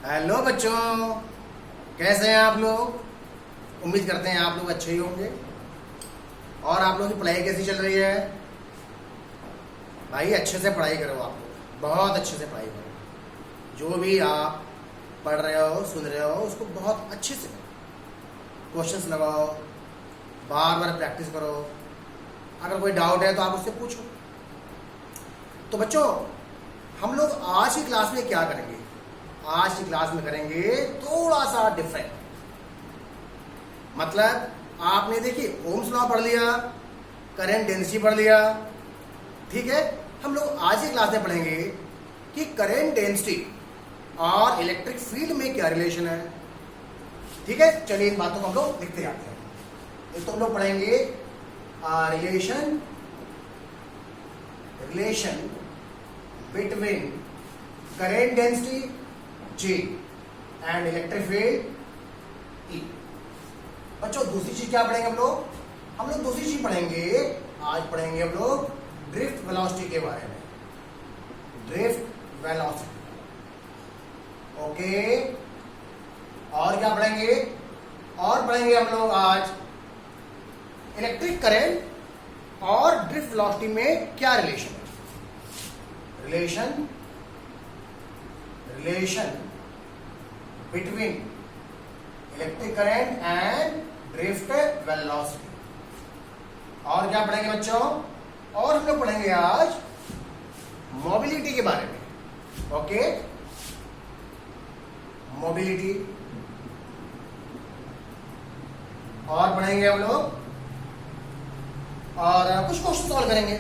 Hello बच्चों, कैसे हैं आप लोग। उम्मीद करते हैं आप लोग अच्छे ही होंगे। और आप लोगों की पढ़ाई कैसी चल रही है। भाई अच्छे से पढ़ाई करो, आप लोग बहुत अच्छे से पढ़ाई करो। जो भी आप पढ़ रहे हो सुन रहे हो उसको बहुत अच्छे से क्वेश्चंस लगाओ, बार बार प्रैक्टिस करो। अगर कोई डाउट है तो आप उससे पूछो। तो बच्चों, हम लोग आज की क्लास में क्या करेंगे। आज की क्लास में करेंगे थोड़ा सा डिफरेंट। मतलब आपने देखिए ओम्स लॉ पढ़ लिया, करंट डेंसिटी पढ़ लिया, ठीक है। हम लोग आज की क्लास में पढ़ेंगे कि करंट डेंसिटी और इलेक्ट्रिक फील्ड में क्या रिलेशन है। ठीक है, चलिए इन बातों को हम लोग लिखते जाते हैं। एक तो हम लोग पढ़ेंगे relation between current density G and electric field E। बच्चों दूसरी चीज क्या पढ़ेंगे हम लोग दूसरी चीज पढ़ेंगे। आज पढ़ेंगे हम लोग ड्रिफ्ट वेलोसिटी के बारे में। Drift velocity, okay. और क्या पढ़ेंगे, और पढ़ेंगे हम लोग आज इलेक्ट्रिक करंट और ड्रिफ्ट वेलोसिटी में क्या रिलेशन है। Relation between electric current and drift velocity. और क्या पढ़ेंगे बच्चों, और हम लोग पढ़ेंगे आज मोबिलिटी के बारे में, ओके। मोबिलिटी और पढ़ेंगे हम लोग, और कुछ क्वेश्चन सॉल्व करेंगे।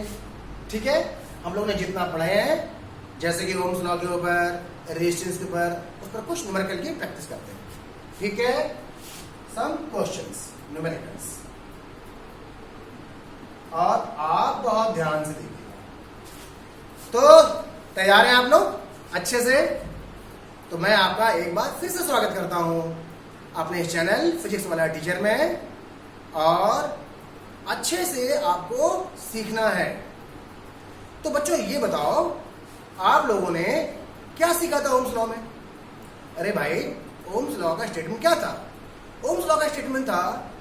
ठीक है, हम लोग ने जितना पढ़े हैं जैसे कि ओम्स लॉ के ऊपर, रेजिस्टेंस के ऊपर, उस पर कुछ न्यूमेरिकल की प्रैक्टिस करते हैं। ठीक है, सम क्वेश्चंस न्यूमेरिकल्स, और आप बहुत ध्यान से देखिए। तो तैयार हैं आप लोग अच्छे से। तो मैं आपका एक बार फिर से स्वागत करता हूं अपने इस चैनल फिजिक्स वाला टीचर में। और अच्छे से आपको सीखना है। तो बच्चों ये बताओ, आप लोगों ने क्या सीखा था ओम्स लॉ में। अरे भाई, ओम्स लॉ का स्टेटमेंट क्या था। ओम्स लॉ का स्टेटमेंट था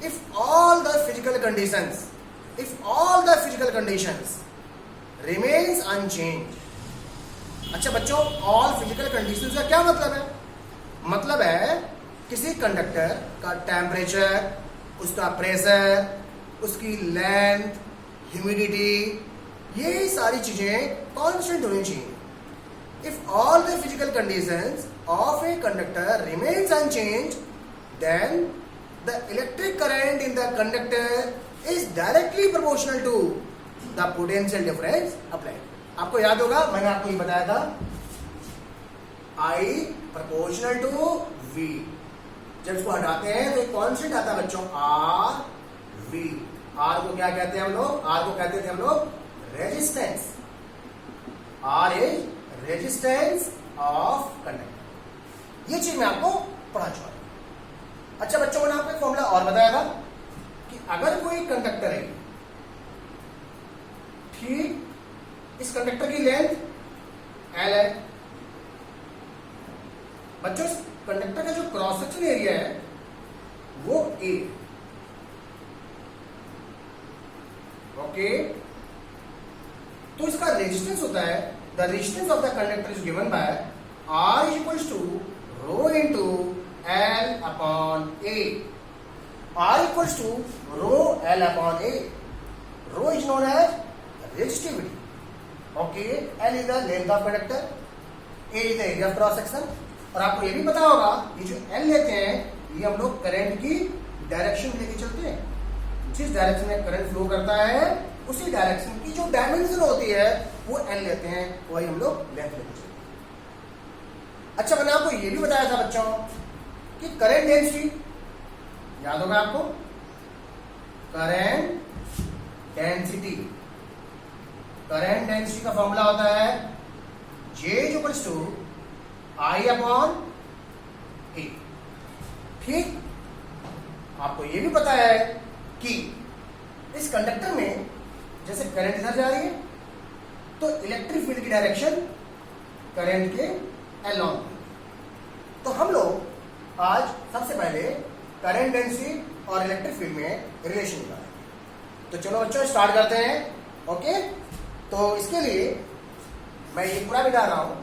if all the physical conditions remains unchanged. अच्छा बच्चों, ऑल फिजिकल कंडीशंस का क्या मतलब है। मतलब है किसी कंडक्टर का टेम्परेचर, उसका प्रेशर, उसकी लेंथ, ह्यूमिडिटी, ये सारी चीजें कांस्टेंट होनी चाहिए। If all the physical conditions of a conductor remains unchanged, then the electric current in the conductor is directly proportional to the potential difference applied. आपको याद होगा, मैंने आपको ये बताया था I proportional to V। जब इसको हटाते हैं तो एक कांस्टेंट आता है बच्चों R V। R को क्या कहते हैं हम लोग, R को कहते थे हम लोग resistance. R is resistance of conductor. ये चीज मैं आपको पढ़ा चुका हूं। अच्छा बच्चों, मैंने आपको एक फॉर्मूला और बताया था कि अगर कोई कंडक्टर है, ठीक, इस कंडक्टर की लेंथ L है। बच्चों इस कंडक्टर का जो क्रॉस सेक्शन एरिया है वो A, ओके। तो इसका रेजिस्टेंस होता है, the resistance of the conductor is given by R is equals to rho into L upon A. R equals to rho L upon A. Rho is known as resistivity. Okay. L is the length of conductor. A is the area of cross section. और आपको ये भी पता होगा, ये जो L लेते हैं ये हम लोग करंट की डायरेक्शन लेके चलते हैं। जिस डायरेक्शन में करंट फ्लो करता है उसी डायरेक्शन की जो डायमेंशन होती है वो L लेते हैं, वही हम लोग लेंथ लेते हैं। अच्छा, मैंने आपको ये भी बताया था बच्चों कि करंट डेंसिटी, याद होगा आपको, करंट डेंसिटी का फॉर्मूला होता है J equals to I upon A। ठीक, आपको ये भी पता है कि इस कंडक्टर में जैसे करंट इधर जा रही है तो इलेक्ट्रिक फील्ड की डायरेक्शन करंट के अलोंग, तो हम लोग आज सबसे पहले करंट डेंसिटी और इलेक्ट्रिक फील्ड में रिलेशन निकालेंगे। तो चलो बच्चों स्टार्ट करते हैं। ओके, तो इसके लिए मैं ये पूरा भी डाल रहा हूं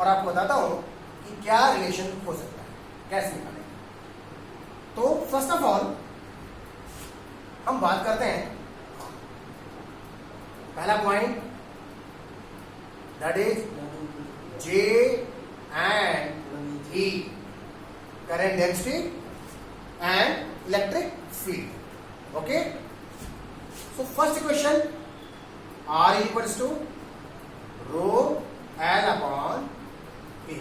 और आपको बताता हूं कि क्या रिलेशन हो सकता है, कैसे निकालेंगे। तो फर्स्ट ऑफ ऑल हम बात करते हैं पहला point, that is J and E, current density and electric field. Okay, so first equation, R equals to rho L upon A,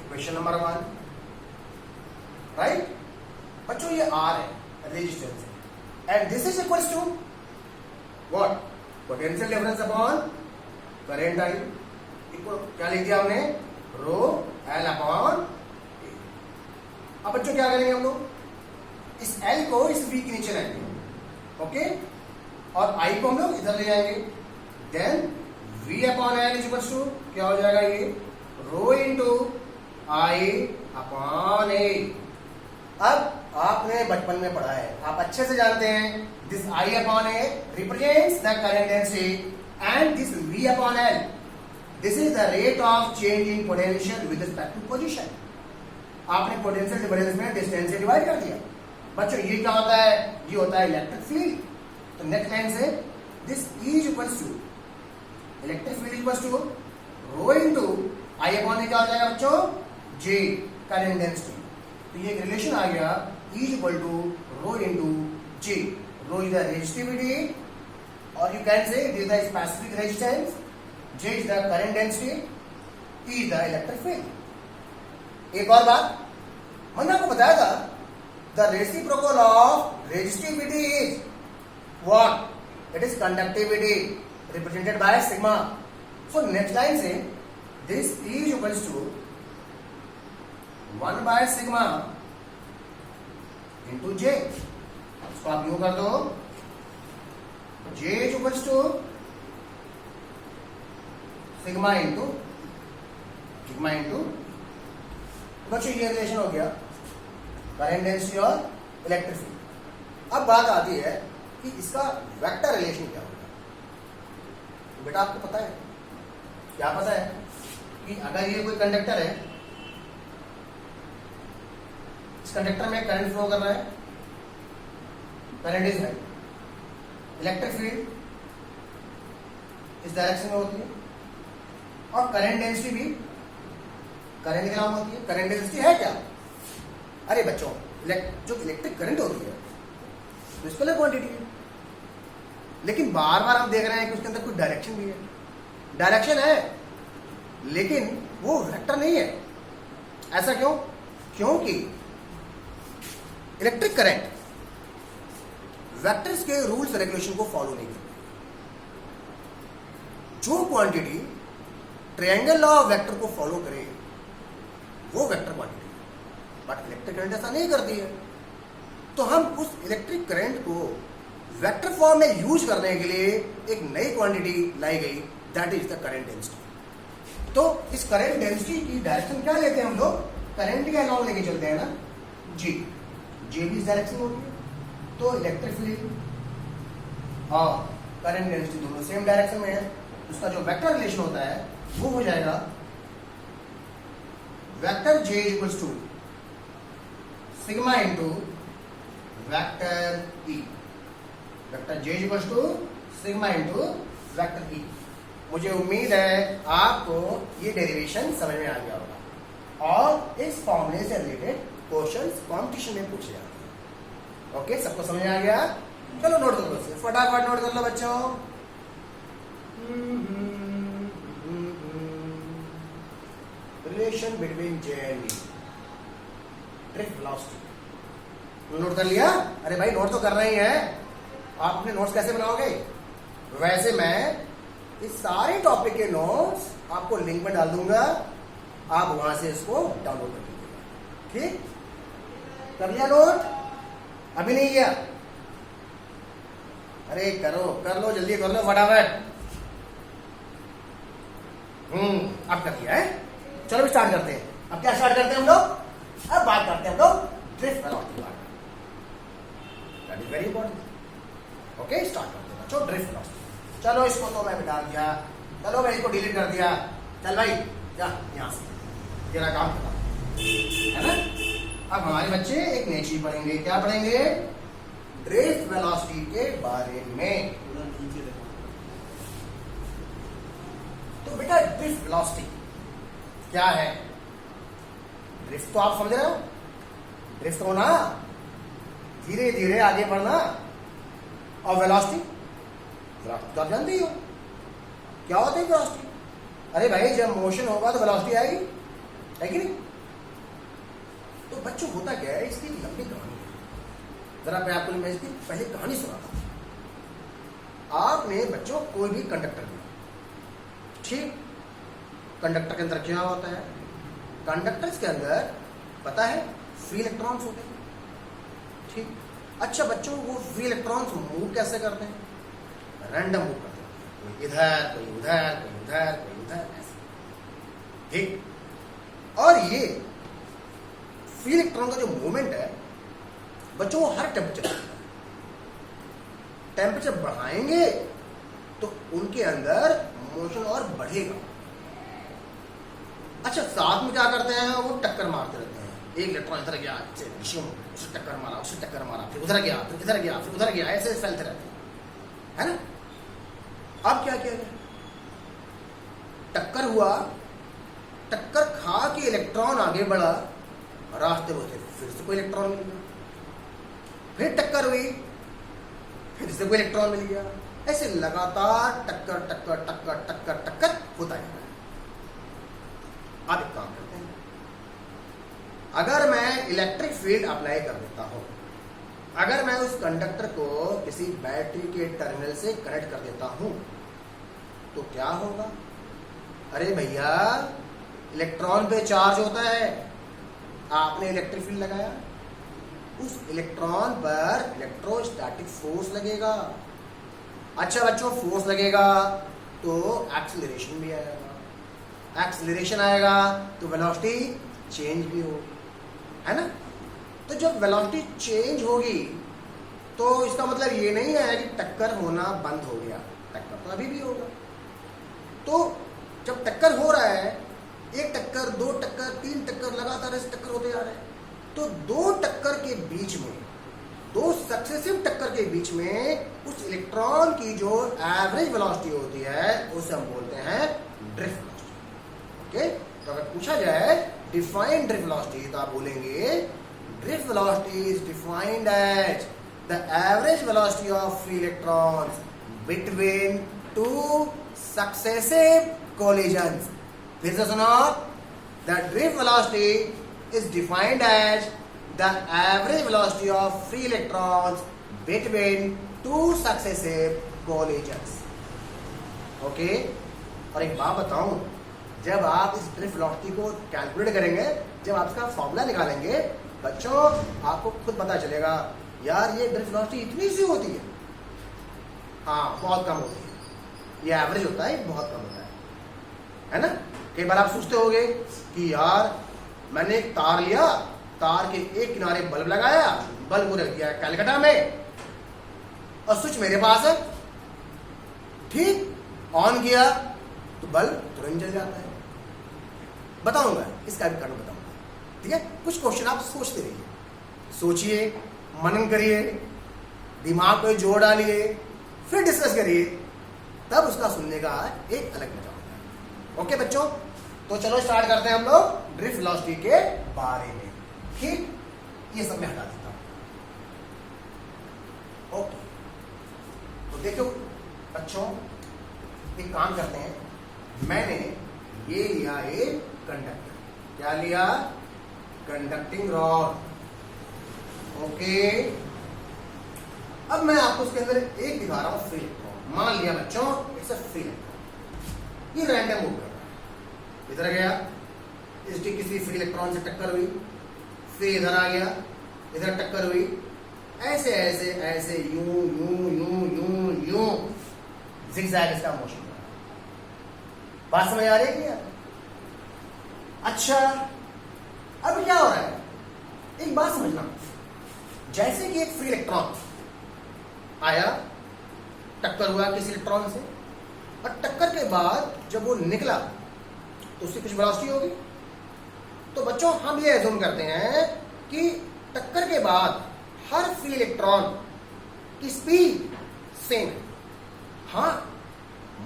equation number 1, right? बच्चों ये R है, रेजिस्टेंस है, and this is equals to what? Potential difference upon current I. क्या लिख दिया हमने? रो L upon A. अब बच्चों क्या करेंगे हम लोग? इस एल को इस वी के नीचे लाएंगे, ओके, और आई को हम लोग इधर ले जाएंगे। Then V upon L is equals to क्या हो जाएगा? ये रो इनटू आई अपॉन ए। अब आपने बचपन में पढ़ा है, आप अच्छे से जानते हैं, this I upon A represents the current density and this V upon L, this is the rate of change in potential with respect to position. आपने पोटेंशियल डिफरेंस में डिस्टेंस से डिवाइड कर दिया। बच्चों ये क्या होता है? ये होता है इलेक्ट्रिक फील्ड। तो नेक्स्ट लाइन से this is equals to electric field equals to rho into I upon A क्या हो जाएगा बच्चों? J, current density. तो ये रिलेशन आ गया is equal to rho into J. Rho is the resistivity और you can say this is the specific resistance, J is the current density, E is the electric field. एक और बात मैंने आपको बताया था, the reciprocal of resistivity is what? It is conductivity represented by sigma. So next line से this is equals to 1 by sigma into J. इसको आप यूं कर दो, J is equals to sigma into बच्चों ये रिलेशन हो गया करंट डेंसिटी और इलेक्ट्रिक फील्ड। अब बात आती है कि इसका वेक्टर रिलेशन क्या होगा। बेटा आपको पता है, क्या पता है कि अगर ये कोई कंडक्टर है, इस कंडक्टर में करंट फ्लो कर रहा है, current is high, electric field इस डायरेक्शन में होती है और करंट डेंसिटी भी करंट के नाम होती है। करंट डेंसिटी है क्या? अरे बच्चों, जो इलेक्ट्रिक करंट होती है तो स्केलर क्वांटिटी है, लेकिन बार बार हम देख रहे हैं कि उसके अंदर कुछ डायरेक्शन भी है। डायरेक्शन है लेकिन वो वेक्टर नहीं है। ऐसा क्यों? क्योंकि इलेक्ट्रिक करंट वेक्टर्स के रूल्स रेगुलेशन को फॉलो नहीं करती। जो quantity triangle law of vector को फॉलो करे वो vector quantity, but electric current ऐसा नहीं करती है। तो हम उस इलेक्ट्रिक करंट को वेक्टर फॉर्म में यूज करने के लिए एक नई क्वांटिटी लाई गई, that is the current density. तो इस करंट डेंसिटी की डायरेक्शन क्या लेते हैं हम लोग? करंट के अलावा लेके चलते हैं ना, जी, जे भी इस डायरेक्शन होती है। तो इलेक्ट्रिक फील्ड और करंट डेंसिटी दोनों सेम डायरेक्शन में है। उसका जो वेक्टर रिलेशन होता है वो हो जाएगा vector J equals to sigma into vector E। Vector J equals to sigma into vector E। मुझे उम्मीद है आपको ये डेरिवेशन समझ में आ गया होगा और इस फॉर्मूले से रिलेटेड क्वेश्चंस कॉम्पिटिशन में पूछे जाते हैं। ओके, सबको समझ में आ गया? चलो नोट कर लो, फटाफट नोट कर लो बच्चों। Relation between J and E, drift velocity. Note कर लिया? अरे भाई नोट तो कर रहे ही हैं। आप अपने नोट्स कैसे बनाओगे? वैसे मैं इस सारे टॉपिक के नोट्स आपको लिंक में डाल दूंगा, आप वहां से इसको डाउनलोड कर लीजिएगा। ठीक, कर लिया नोट? अभी नहीं किया? अरे करो, कर लो, जल्दी कर लो फटाफट। अब कर लिया है? चलो स्टार्ट करते हैं। अब क्या स्टार्ट करते हैं हम लोग? अब बात करते हैं हम लोग ड्रिफ्ट वेलोसिटी बारे में। That is very important. Okay, start करते हैं बच्चों ड्रिफ्ट वेलोसिटी। चलो इसको तो मैं मिटा दिया, चलो मैं इसको डिलीट कर दिया, चल भाई जा यहां से, तेरा काम खत्म, है ना। अब हमारे बच्चे एक नई चीज पढ़ेंगे। क्या पढ़ेंगे? ड्रिफ्ट वेलोसिटी के बारे में। तो बेटा ड्रिफ्ट वेलोसिटी क्या है? ड्रिफ्ट तो आप समझ रहे हो, ड्रिफ्ट होना, धीरे धीरे आगे बढ़ना। और वेलोसिटी तो आप जानते ही हो क्या होता है वेलोसिटी। अरे भाई जब मोशन होगा तो वेलोसिटी आएगी, है कि नहीं? तो बच्चों होता क्या है, इसकी लंबी कहानी है। जरा मैं आपको मैं इसकी पहले कहानी सुनाता हूं। आपने बच्चों कोई भी कंडक्टर लिया, ठीक? कंडक्टर के अंदर क्या होता है? कंडक्टर्स के अंदर पता है फ्री इलेक्ट्रॉन्स होते हैं, ठीक? अच्छा बच्चों, वो फ्री इलेक्ट्रॉन्स मूव कैसे करते हैं? रैंडम मूव करते हैं, कोई इधर कोई उधर कोई उधर कोई उधर, ऐसे, ठीक? और ये फ्री इलेक्ट्रॉन का जो मूवमेंट है बच्चों, वो हर टेम्परेचर पर है। टेम्परेचर बढ़ाएंगे तो उनके अंदर मोशन और बढ़ेगा। अच्छा, साथ में क्या करते हैं? वो टक्कर मारते रहते हैं। एक इलेक्ट्रॉन इधर गया, उसे टक्कर मारा, उसे टक्कर मारा, फिर उधर गया, फिर इधर गया, फिर उधर गया, ऐसे फैलते रहते हैं, है ना। अब क्या किया गया? टक्कर हुआ, टक्कर खा के इलेक्ट्रॉन आगे बढ़ा, रास्ते में फिर से कोई इलेक्ट्रॉन मिल गया, फिर टक्कर हुई, फिर से कोई इलेक्ट्रॉन मिल गया। ऐसे लगातार टक्कर टक्कर टक्कर टक्कर टक्कर होता है। अब एक काम करते हैं, अगर मैं इलेक्ट्रिक फील्ड अप्लाई कर देता हूं, अगर मैं उस कंडक्टर को किसी बैटरी के टर्मिनल से कनेक्ट कर देता हूं, तो क्या होगा? अरे भैया, इलेक्ट्रॉन पे चार्ज होता है, आपने इलेक्ट्रिक फील्ड लगाया, उस इलेक्ट्रॉन पर इलेक्ट्रोस्टैटिक फोर्स लगेगा। अच्छा बच्चों, फोर्स लगेगा तो एक्सीलरेशन भी आएगा, एक्सीलरेशन आएगा तो वेलोसिटी चेंज भी होगी, है ना। तो जब वेलोसिटी चेंज होगी तो इसका मतलब ये नहीं है कि टक्कर होना बंद हो गया, टक्कर तो अभी भी होगा। तो जब टक्कर हो रहा है, एक टक्कर, दो टक्कर, तीन टक्कर, लगातार ऐसे टक्कर होते जा रहे हैं, तो दो टक्कर के बीच में, दो सक्सेसिव टक्कर के बीच में उस इलेक्ट्रॉन की जो एवरेज वेलोसिटी होती है उसे हम बोलते हैं ड्रिफ्ट वेलोसिटी। ओके, तो अगर पूछा जाए डिफाइन ड्रिफ्ट वेलोसिटी तो आप बोलेंगे drift velocity is defined as the average velocity of free electrons between two successive collisions. फिर से सुनो, the drift velocity is defined as the average velocity of free electrons between two successive collisions. Okay, और एक बात बताऊं, जब आप इस ड्रिफ्ट वेलोसिटी को कैलकुलेट करेंगे, जब आप इसका फॉर्मूला निकालेंगे बच्चों, आपको खुद पता चलेगा यार ये ड्रिफ्ट वेलोसिटी इतनी सी होती है। हाँ, बहुत कम होती है, ये एवरेज होता है, बहुत कम होता है ना। कई बार आप सोचते होंगे कि यार मैंने एक तार लिया, तार के एक किनारे बल्ब लगाया, बल्ब को रख दिया कलकत्ता में, और स्विच मेरे पास है, ठीक, ऑन किया तो बल्ब तुरंत जल जाता है। बताऊंगा, इसका भी कारण बताऊंगा, ठीक है। कुछ क्वेश्चन आप सोचते रहिए, सोचिए, मनन करिए, दिमाग पे जोर डालिए, फिर डिस्कस करिए, तब उसका सुनने का एक अलग मजा होता है। ओके बच्चों, तो चलो स्टार्ट करते हैं हम लोग ड्रिफ्ट वेलोसिटी के बारे में, ठीक। ये सब मैं हटा देता हूं। ओके, तो देखो बच्चों, एक काम करते हैं, मैंने ये लिया एक कंडक्टर, क्या लिया? Conducting rod. ओके, अब मैं आपको उसके अंदर एक दिखा रहा हूं फ्री इलेक्ट्रॉन। मान लिया बच्चों इट्स अ फ्री इलेक्ट्रॉन, ये रैंडम मूव कर रहा है, इधर गया, इसकी किसी फ्री इलेक्ट्रॉन से टक्कर हुई, फिर इधर आ गया, इधर टक्कर हुई, ऐसे ऐसे ऐसे यूं यूं यूं यूं यूं ज़िगज़ैग इसका मोशन हो रहा है। बात समझ आ रही है क्या? अच्छा, अब क्या हो रहा है, एक बात समझना, जैसे कि एक फ्री इलेक्ट्रॉन आया, टक्कर हुआ किसी इलेक्ट्रॉन से, और टक्कर के बाद जब वो निकला तो उसकी कुछ वेलोसिटी होगी। तो बच्चों हम ये एज्यूम करते हैं कि टक्कर के बाद हर फ्री इलेक्ट्रॉन की स्पीड सेम है। हाँ,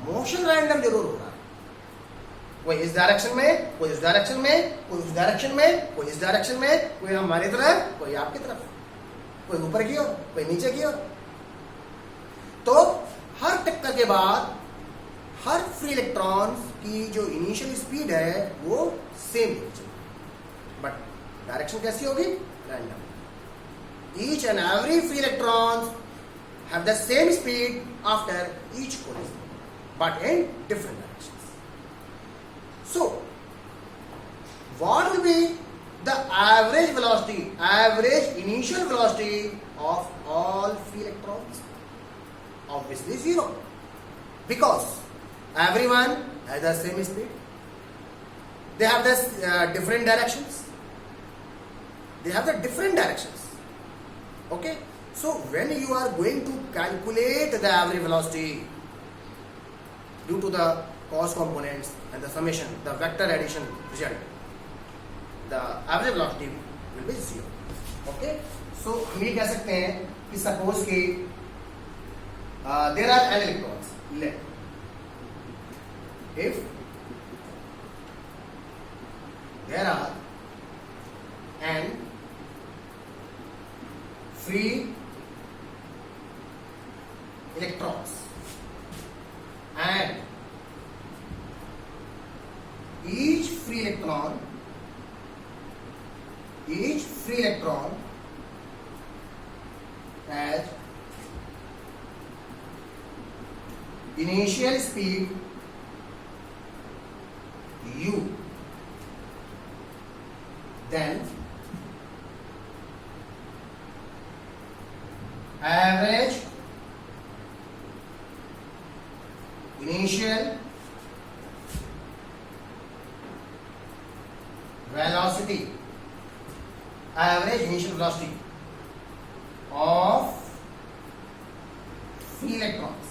मोशन रैंडम जरूर हो रहा है, कोई इस डायरेक्शन में, कोई इस डायरेक्शन में, कोई उस डायरेक्शन में, कोई इस डायरेक्शन में, कोई हमारी तरफ, कोई आपकी तरफ, कोई ऊपर की ओर, कोई नीचे की ओर। तो हर टक्कर के बाद हर फ्री इलेक्ट्रॉन की जो इनिशियल स्पीड है वो सेम होगी, बट डायरेक्शन कैसी होगी, random. Each and every free electrons have the same speed after each collision, but in different directions. So, what will be the average velocity, average initial velocity of all free electrons? Obviously 0, because everyone has the same speed. They have this different directions. They have the different directions. Okay. So when you are going to calculate the average velocity due to the cos components and the summation, the vector addition result, the average velocity will be 0. Okay? So हम ये कह सकते हैं कि suppose कि there are n electrons left. If there are n free electrons and each free electron has initial speed u, then average initial velocity, average initial velocity of free electrons,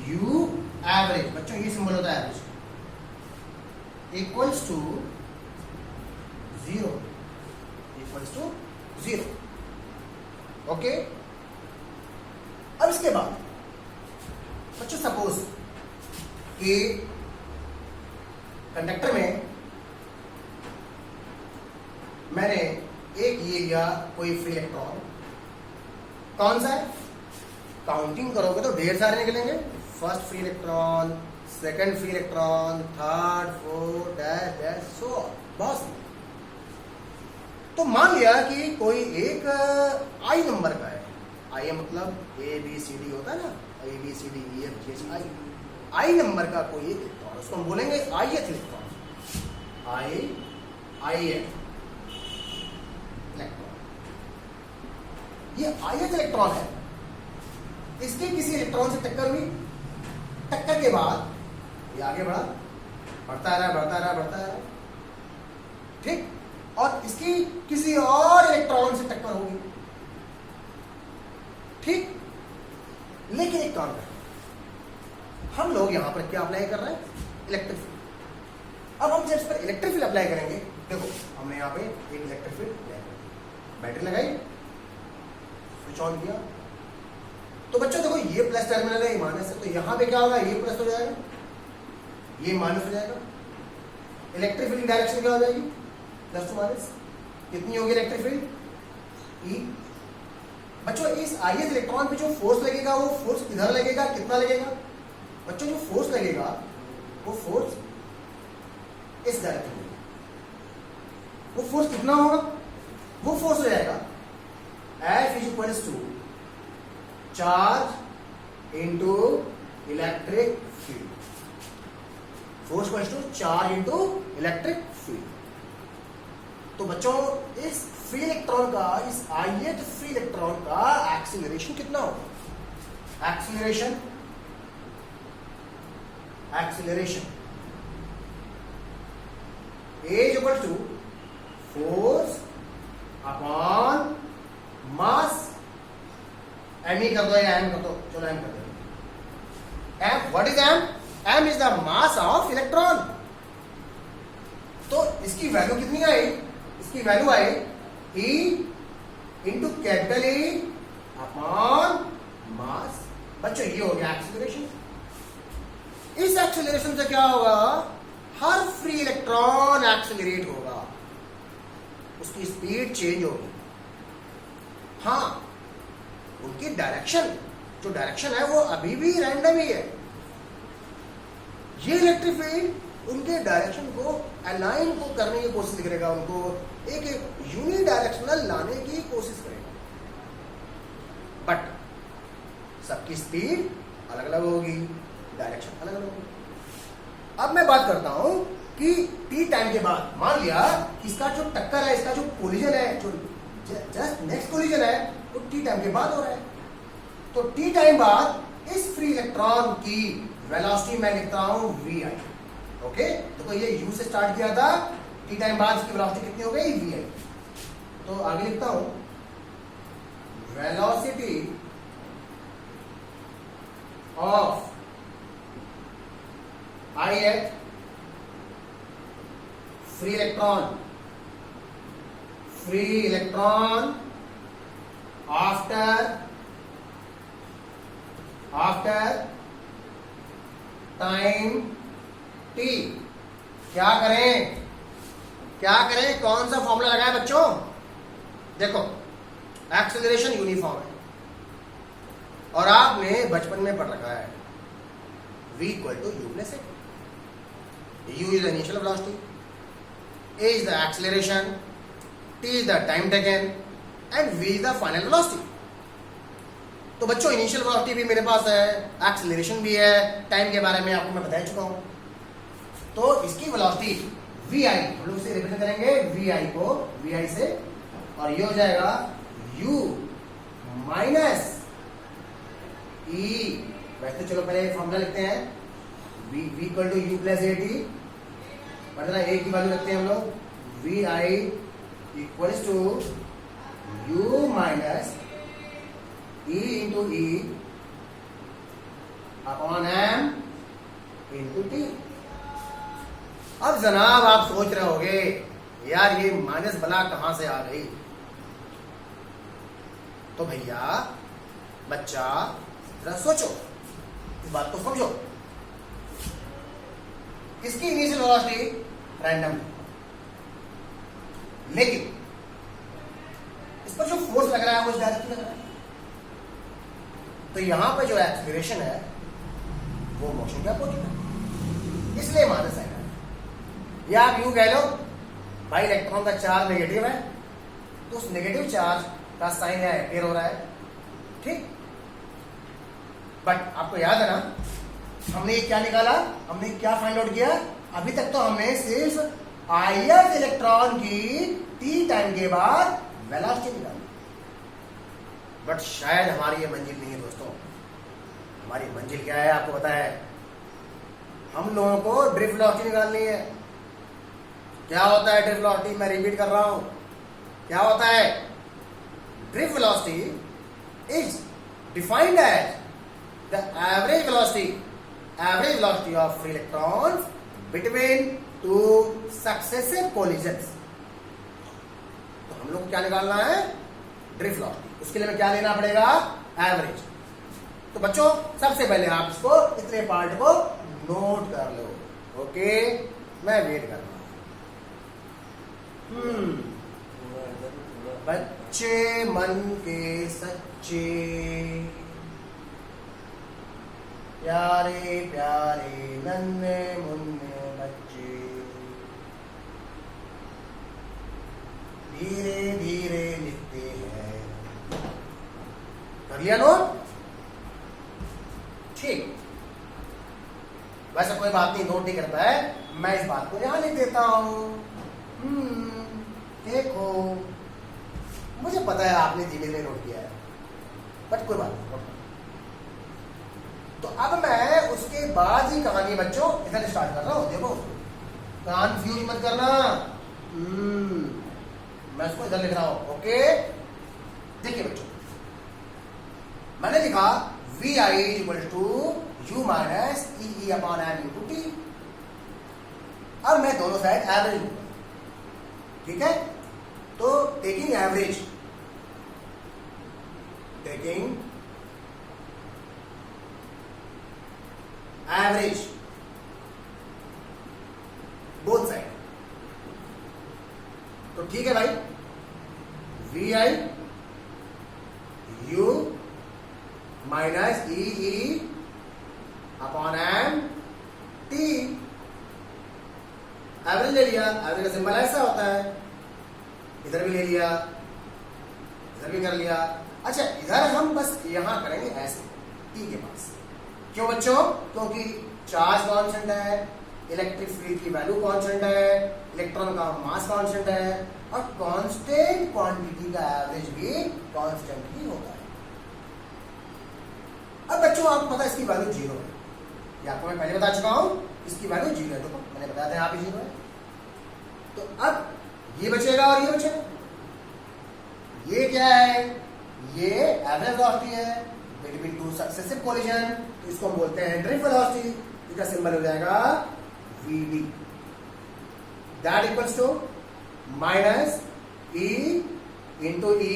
u average, बच्चों ये symbol होता है average, equals to 0, equals to 0. Okay. अब इसके बाद बच्चों suppose कि conductor में मैंने एक ये लिया कोई फ्री इलेक्ट्रॉन, कौन सा है, काउंटिंग करोगे तो ढेर सारे निकलेंगे, first free electron, second free electron, third, fourth, dash dash, so बहुत सारे. तो मान लिया कि कोई एक आई नंबर का है, आई मतलब ए बी सी डी होता है ना, A B C D E F G H I number का कोई एक इलेक्ट्रॉन, उसको हम बोलेंगे आई एथ इलेक्ट्रॉन, आई एथ इलेक्ट्रॉन. ये आई एथ इलेक्ट्रॉन है, इसके किसी इलेक्ट्रॉन से टक्कर हुई, टक्कर के बाद ये आगे बढ़ा, बढ़ता रहा, ठीक, और इसकी किसी और इलेक्ट्रॉन से टक्कर होगी, ठीक. लेकिन एक काम करें, हम लोग यहां पर क्या अप्लाई कर रहे हैं, इलेक्ट्रिक फील्ड. अब हम जब इस पर इलेक्ट्रिक फील्ड अप्लाई करेंगे, देखो हमने यहां पे एक इलेक्ट्रिक फील्ड बैटरी लगाई, स्विच ऑन किया, तो बच्चों देखो ये प्लस टर्मिनल है, ये माइनस है, तो यहां पे क्या होगा, ये प्लस हो जाएगा, ये माइनस हो जाएगा. इलेक्ट्रिक फील्ड डायरेक्शन क्या हो जाएगी, प्लस टू माइनस. कितनी होगी इलेक्ट्रिक फील्ड, ई. बच्चों इस आईएथ इलेक्ट्रॉन पे जो फोर्स लगेगा वो फोर्स किधर लगेगा, कितना लगेगा, बच्चों जो फोर्स लगेगा वो फोर्स इस डायरेक्शन में, वो फोर्स कितना होगा, वो फोर्स हो जाएगा F is equals to charge into electric field, force equals to charge into electric field. तो बच्चों इस फ्री इलेक्ट्रॉन का, इस ith फ्री इलेक्ट्रॉन का एक्सीलरेशन कितना होगा, acceleration acceleration is equal to force upon mass. M ही कर दो या एम कर दो, चलो एम कर दो। M, what is M? M is the mass of electron. तो इसकी वैल्यू कितनी आई? इसकी वैल्यू आई E into capital E upon mass. बच्चों ये हो गया एक्सीलरेशन। इस एक्सीलरेशन से क्या होगा? हर फ्री इलेक्ट्रॉन एक्सीलरेट होगा, उसकी स्पीड चेंज होगी। हाँ, उनकी डायरेक्शन, जो डायरेक्शन है वो अभी भी रैंडम ही है। ये इलेक्ट्रिक फील्ड उनके डायरेक्शन को अलाइन को करने की कोशिश करेगा, उनको एक यूनिडायरेक्शनल लाने की कोशिश करेगा, बट सबकी स्पीड अलग अलग होगी, डायरेक्शन अलग अलग होगी। अब मैं बात करता हूं कि टी टाइम के बाद मान लिया इसका जो टक्कर है, इसका जो कोलिजन है, जो जस्ट नेक्स्ट कोलिजन है, वो टी टाइम के बाद हो रहा है। तो टी टाइम बाद इस फ्री इलेक्ट्रॉन की वेलोसिटी मैं लिखता हूं वी आई। ओके, तो ये यू से स्टार्ट किया था, टी टाइम बाद इसकी वेलोसिटी कितनी हो गई? V I. तो आगे लिखता हूं velocity of I at free electron after time T. क्या करें? कौन सा फॉर्मूला लगाए बच्चों? देखो, एक्सेलरेशन यूनिफॉर्म है और आपने बचपन में पढ़ रखा है v equal to U plus A. u is the initial velocity, a is the acceleration, t is the time taken and v is the final velocity। तो बच्चों इनिशियल वेलोसिटी भी मेरे पास है, एक्सेलरेशन भी है, टाइम के बारे में आपको मैं बता चुका हूं। तो इसकी वेलोसिटी vi हम लोग से रिप्रेजेंट करेंगे vi को vi से, और ये हो जाएगा u माइनस e। वैसे चलो पहले फॉर्मूला लिखते हैं, v equal to U plus A T, मतलब ए की वैल्यू रखते हैं हम लोग, V I equals to U minus E into E upon M into T. अब जनाब आप सोच रहे होगे यार ये माइनस बला कहां से आ गई? तो भैया बच्चा जरा सोचो, इस बात को समझो। इसकी इनिशियल वेलोसिटी रैंडम, लेकिन इस पर जो फोर्स लग रहा है वो इस डायरेक्शन में लग रहा है। तो यहां पे जो एक्सीलरेशन है वो मोशन के अपोजिट है, इसलिए माइनस आएगा। या आप यूं कह लो भाई इलेक्ट्रॉन का चार्ज नेगेटिव है, तो उस नेगेटिव चार्ज का साइन है अपेयर हो रहा है, ठीक। बट आपको याद है ना हमने क्या निकाला, हमने क्या फाइंड आउट किया? अभी तक तो हमने सिर्फ ith इलेक्ट्रॉन की t टाइम के बाद वेलोसिटी निकाली, बट शायद हमारी ये मंजिल नहीं है दोस्तों। हमारी मंजिल क्या है आपको पता है? हम लोगों को ड्रिफ्ट वेलोसिटी निकालनी है। क्या होता है ड्रिफ्ट वेलोसिटी? मैं रिपीट कर रहा हूं, क्या होता है? Drift velocity is defined as the average velocity of free electrons between two successive collisions. तो हम लोग को क्या निकालना है? Drift velocity. उसके लिए हमें क्या लेना पड़ेगा? एवरेज। तो बच्चों सबसे पहले आप इसको, इतने पार्ट को नोट कर लो। ओके, मैं वेट कर रहा हूं। बच्चे मन के सच्चे, प्यारे प्यारे नन्हे मुन्ने बच्चे, धीरे धीरे लिखते हैं। कर लिया नोट? ठीक, वैसे कोई बात नहीं, नोट नहीं करता है, मैं इस बात को यहां लिख देता हूं। देखो मुझे पता है आपने धीरे धीरे नोट किया है, बट कोई बात नहीं। तो अब मैं उसके बाद ही कहानी बच्चों इधर स्टार्ट कर रहा हूं। देखो कंफ्यूज मत करना। मैं उसको इधर लिख रहा हूं। ओके देखिए बच्चों, मैंने लिखा V I equal to U minus E upon M into T. अब मैं दोनों साइड एवरेज लूंगा, ठीक है। तो टेकिंग एवरेज बोथ साइड, तो ठीक है भाई, V I U minus E upon M T. Average ले लिया, एवरेज का सिंबल ऐसा होता है, इधर भी ले लिया, इधर भी कर लिया। अच्छा इधर हम बस यहां करेंगे ऐसे टी के पास। क्यों बच्चों? क्योंकि चार्ज कांस्टेंट है, इलेक्ट्रिक फील्ड की वैल्यू कांस्टेंट है, इलेक्ट्रॉन का मास कांस्टेंट है, और कांस्टेंट क्वांटिटी का एवरेज भी कांस्टेंट ही होता है। अब बच्चों आपको पता है इसकी वैल्यू 0 है, ये आपको मैं पहले बता चुका हूं, इसकी वैल्यू 0 है। देखो मैंने बताया था यहाँ पे 0 है। तो अब ये बचेगा और ये बचेगा। ये क्या है? ये एवरेज वेलोसिटी है बिटवीन टू सक्सेसिव कोलिजन, तो इसको हम बोलते हैं ड्रिफ्ट वेलोसिटी। इसका सिंबल हो जाएगा Vd, that equals to minus E into E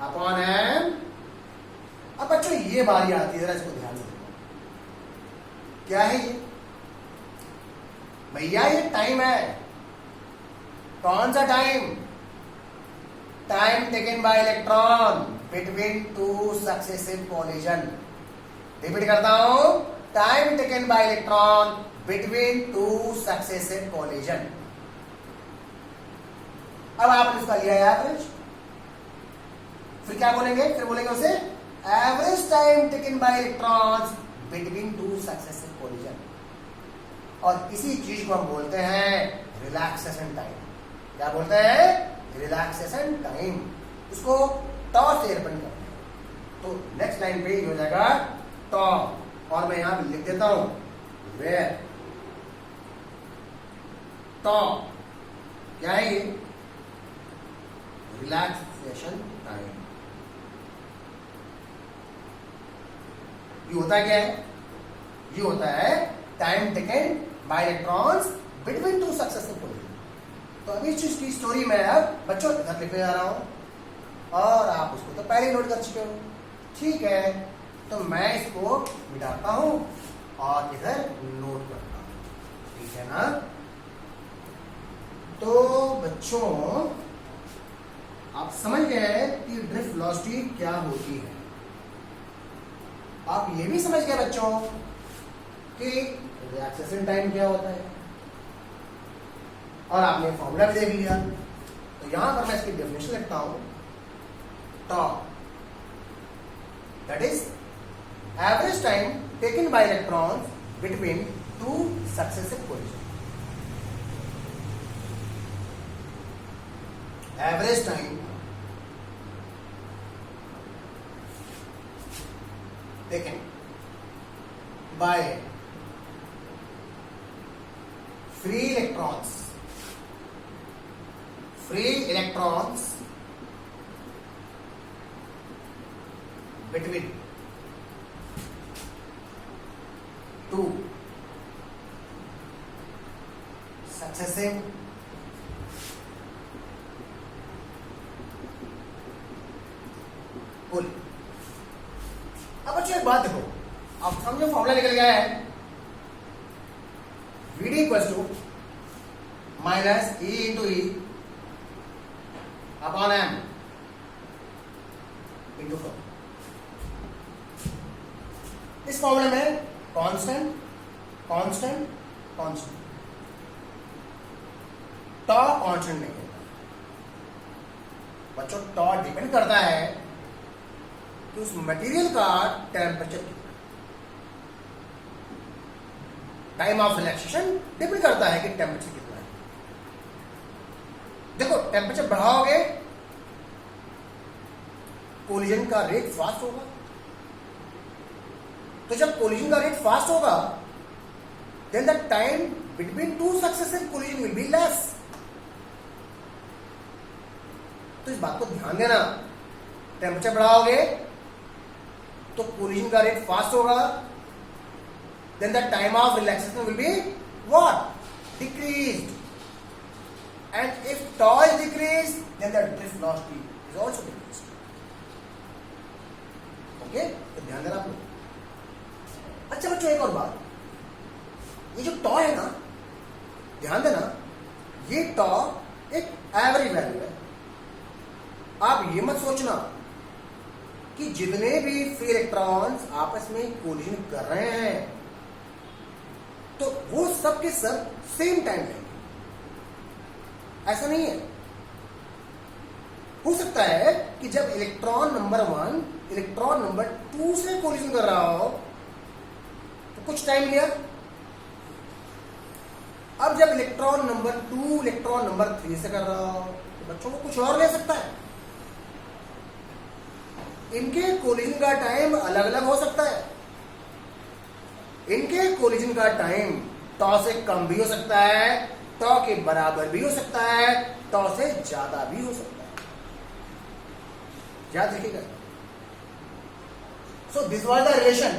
upon M। अब बच्चों ये बारी आती है, जरा इसको ध्यान से देखो, क्या है ये भैया? ये टाइम है। कौन सा time? Time taken bye electron between two successive collision. Repeat करता हूं, time taken bye electron between two successive collision. अब आपने उसका लिया एवरेज, फिर क्या बोलेंगे? फिर बोलेंगे उसे average time taken by electrons between two successive collision. और इसी चीज को हम बोलते हैं रिलैक्सेशन टाइम। क्या बोलते हैं? Relaxation time. इसको टॉ से रिप्रेजेंट करते हैं। तो नेक्स्ट लाइन पे हो जाएगा टॉ, और मैं यहां लिख देता हूं वेयर टॉ। क्या है ये? Relaxation time. ये होता क्या है? ये होता है time taken by electrons between two successive collision. तो अभी इस चीज की स्टोरी में अब बच्चों इधर लिखने जा रहा हूं, और आप उसको तो पहले ही नोट कर चुके हो, ठीक है। तो मैं इसको मिटाता हूं और इधर नोट करता हूं, ठीक है ना। तो बच्चों आप समझ गए कि ड्रिफ्ट वेलोसिटी क्या होती है। आप ये भी समझ गए बच्चों कि रिलैक्सेशन टाइम क्या होता है, और आपने फॉर्मूला भी देख लिया। तो यहां पर मैं इसकी डेफिनेशन लिखता हूं, tau that is average time taken by electrons between two successive collision. Average time taken by free electrons between two successive pull. अब बच्चों एक बात देखो, आप समझो फॉर्मूला निकल गया है, Vd equals to minus E into E upon M into 4। इस फॉर्मूले में constant constant constant, tau constant नहीं होता बच्चों। टॉ डिपेंड करता है कि उस मटेरियल का टेम्परेचर कितना, टाइम ऑफ रिलैक्सेशन डिपेंड करता है कि टेम्परेचर कितना है। देखो टेम्परेचर बढ़ाओगे कोलिजन का रेट फास्ट होगा, तो जब कोलिजन का रेट फास्ट होगा, then the time between two successive collision will be less. तो इस बात को ध्यान देना, टेम्परेचर बढ़ाओगे तो कोलिजन का रेट फास्ट होगा, then the time of relaxation will be what? Decreased. And if tau is decreased, then the drift velocity is also decreased. Okay, तो ध्यान देना आप लोग। अच्छा बच्चों, एक और बात, ये जो tau है ना, ध्यान देना, ये tau एक एवरेज वैल्यू है। आप ये मत सोचना कि जितने भी फ्री इलेक्ट्रॉन्स आपस में कोलिजन कर रहे हैं तो वो सब के सब सेम टाइम लेंगे, ऐसा नहीं है। हो सकता है कि जब इलेक्ट्रॉन नंबर 1 इलेक्ट्रॉन नंबर 2 से कोलिजन कर रहा हो तो कुछ टाइम लिया, अब जब इलेक्ट्रॉन नंबर 2 इलेक्ट्रॉन नंबर 3 से कर रहा हो तो बच्चों को कुछ और ले सकता है। इनके कोलिजन का टाइम अलग अलग हो सकता है। इनके कोलिजन का टाइम tau से कम भी हो सकता है, tau के बराबर भी हो सकता है, tau से ज्यादा भी हो सकता है। याद रखिएगा। So this was the relation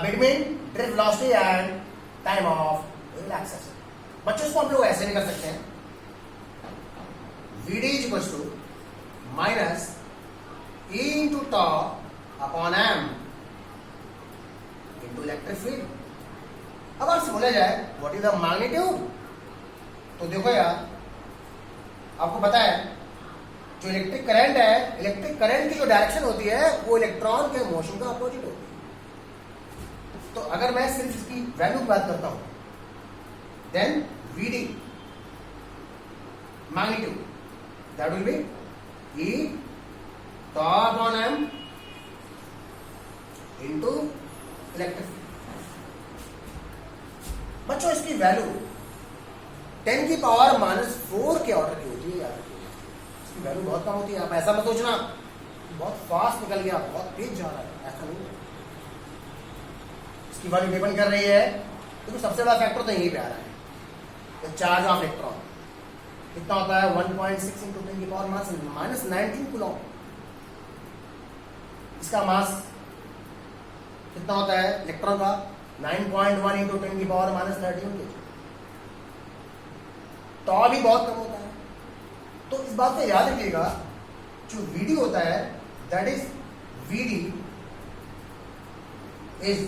between drift velocity and time of relaxation. बच्चों, इसको हम लोग ऐसे नहीं कर सकते हैं, Vd is equal to minus E into tau upon m into electric field. अब आपसे बोला जाए व्हाट इज द मैग्नीट्यूड, तो देखो यार, आपको पता है जो इलेक्ट्रिक करंट है, इलेक्ट्रिक करंट की जो डायरेक्शन होती है वो इलेक्ट्रॉन के मोशन का अपोजिट होती है। तो अगर मैं सिर्फ इसकी वैल्यू की बात करता हूं, then Vd magnitude that will be E tau upon m into electric field. बच्चों, इसकी वैल्यू 10 की पावर माइनस 4 के ऑर्डर की होती है यार। इसकी वैल्यू बहुत कम होती है। आप ऐसा मत सोचना बहुत फास्ट निकल गया, बहुत तेज जा रहा है, ऐसा नहीं है। इसकी वैल्यू डिपेंड कर रही है, क्योंकि सबसे बड़ा फैक्टर तो यहीं पे आ रहा है, द चार्ज ऑफ इलेक्ट्रॉन। कितना होता है? 1.6 इंटू 10 की पावर माइनस 19 कूलॉम। इसका मास कितना होता है इलेक्ट्रॉन का? 9.1 इंटू 10 की पावर माइनस 13 के। tau भी बहुत कम होता है। तो इस बात को याद रखिएगा, जो Vd होता है that is Vd is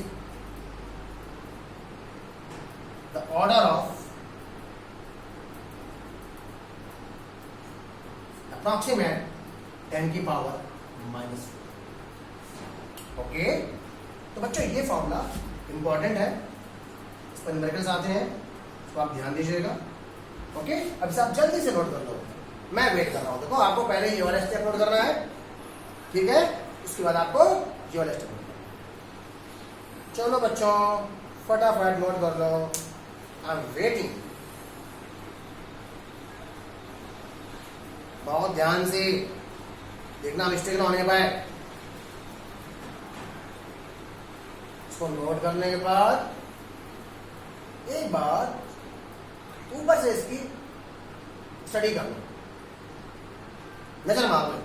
the order of approximate 10 की पावर माइनस 4। ओके, तो बच्चों ये फॉर्मूला इंपॉर्टेंट है, इस पर न्यूमेरिकल्स आते हैं, तो आप ध्यान दीजिएगा। ओके, अब इसे आप जल्दी से नोट कर लो, मैं वेट कर रहा हूं। देखो, आपको पहले ये वाला स्टेप नोट करना है, ठीक है? उसके बाद आपको ये वाला स्टेप नोट करना। चलो बच्चों, फटाफट नोट कर लो, आई एम वेटिंग। बहुत ध्यान से देखना, मिस्टेक ना होने पाए। इसको नोट करने के बाद एक बार ऊपर से इसकी स्टडी कर लो, नजर मार लो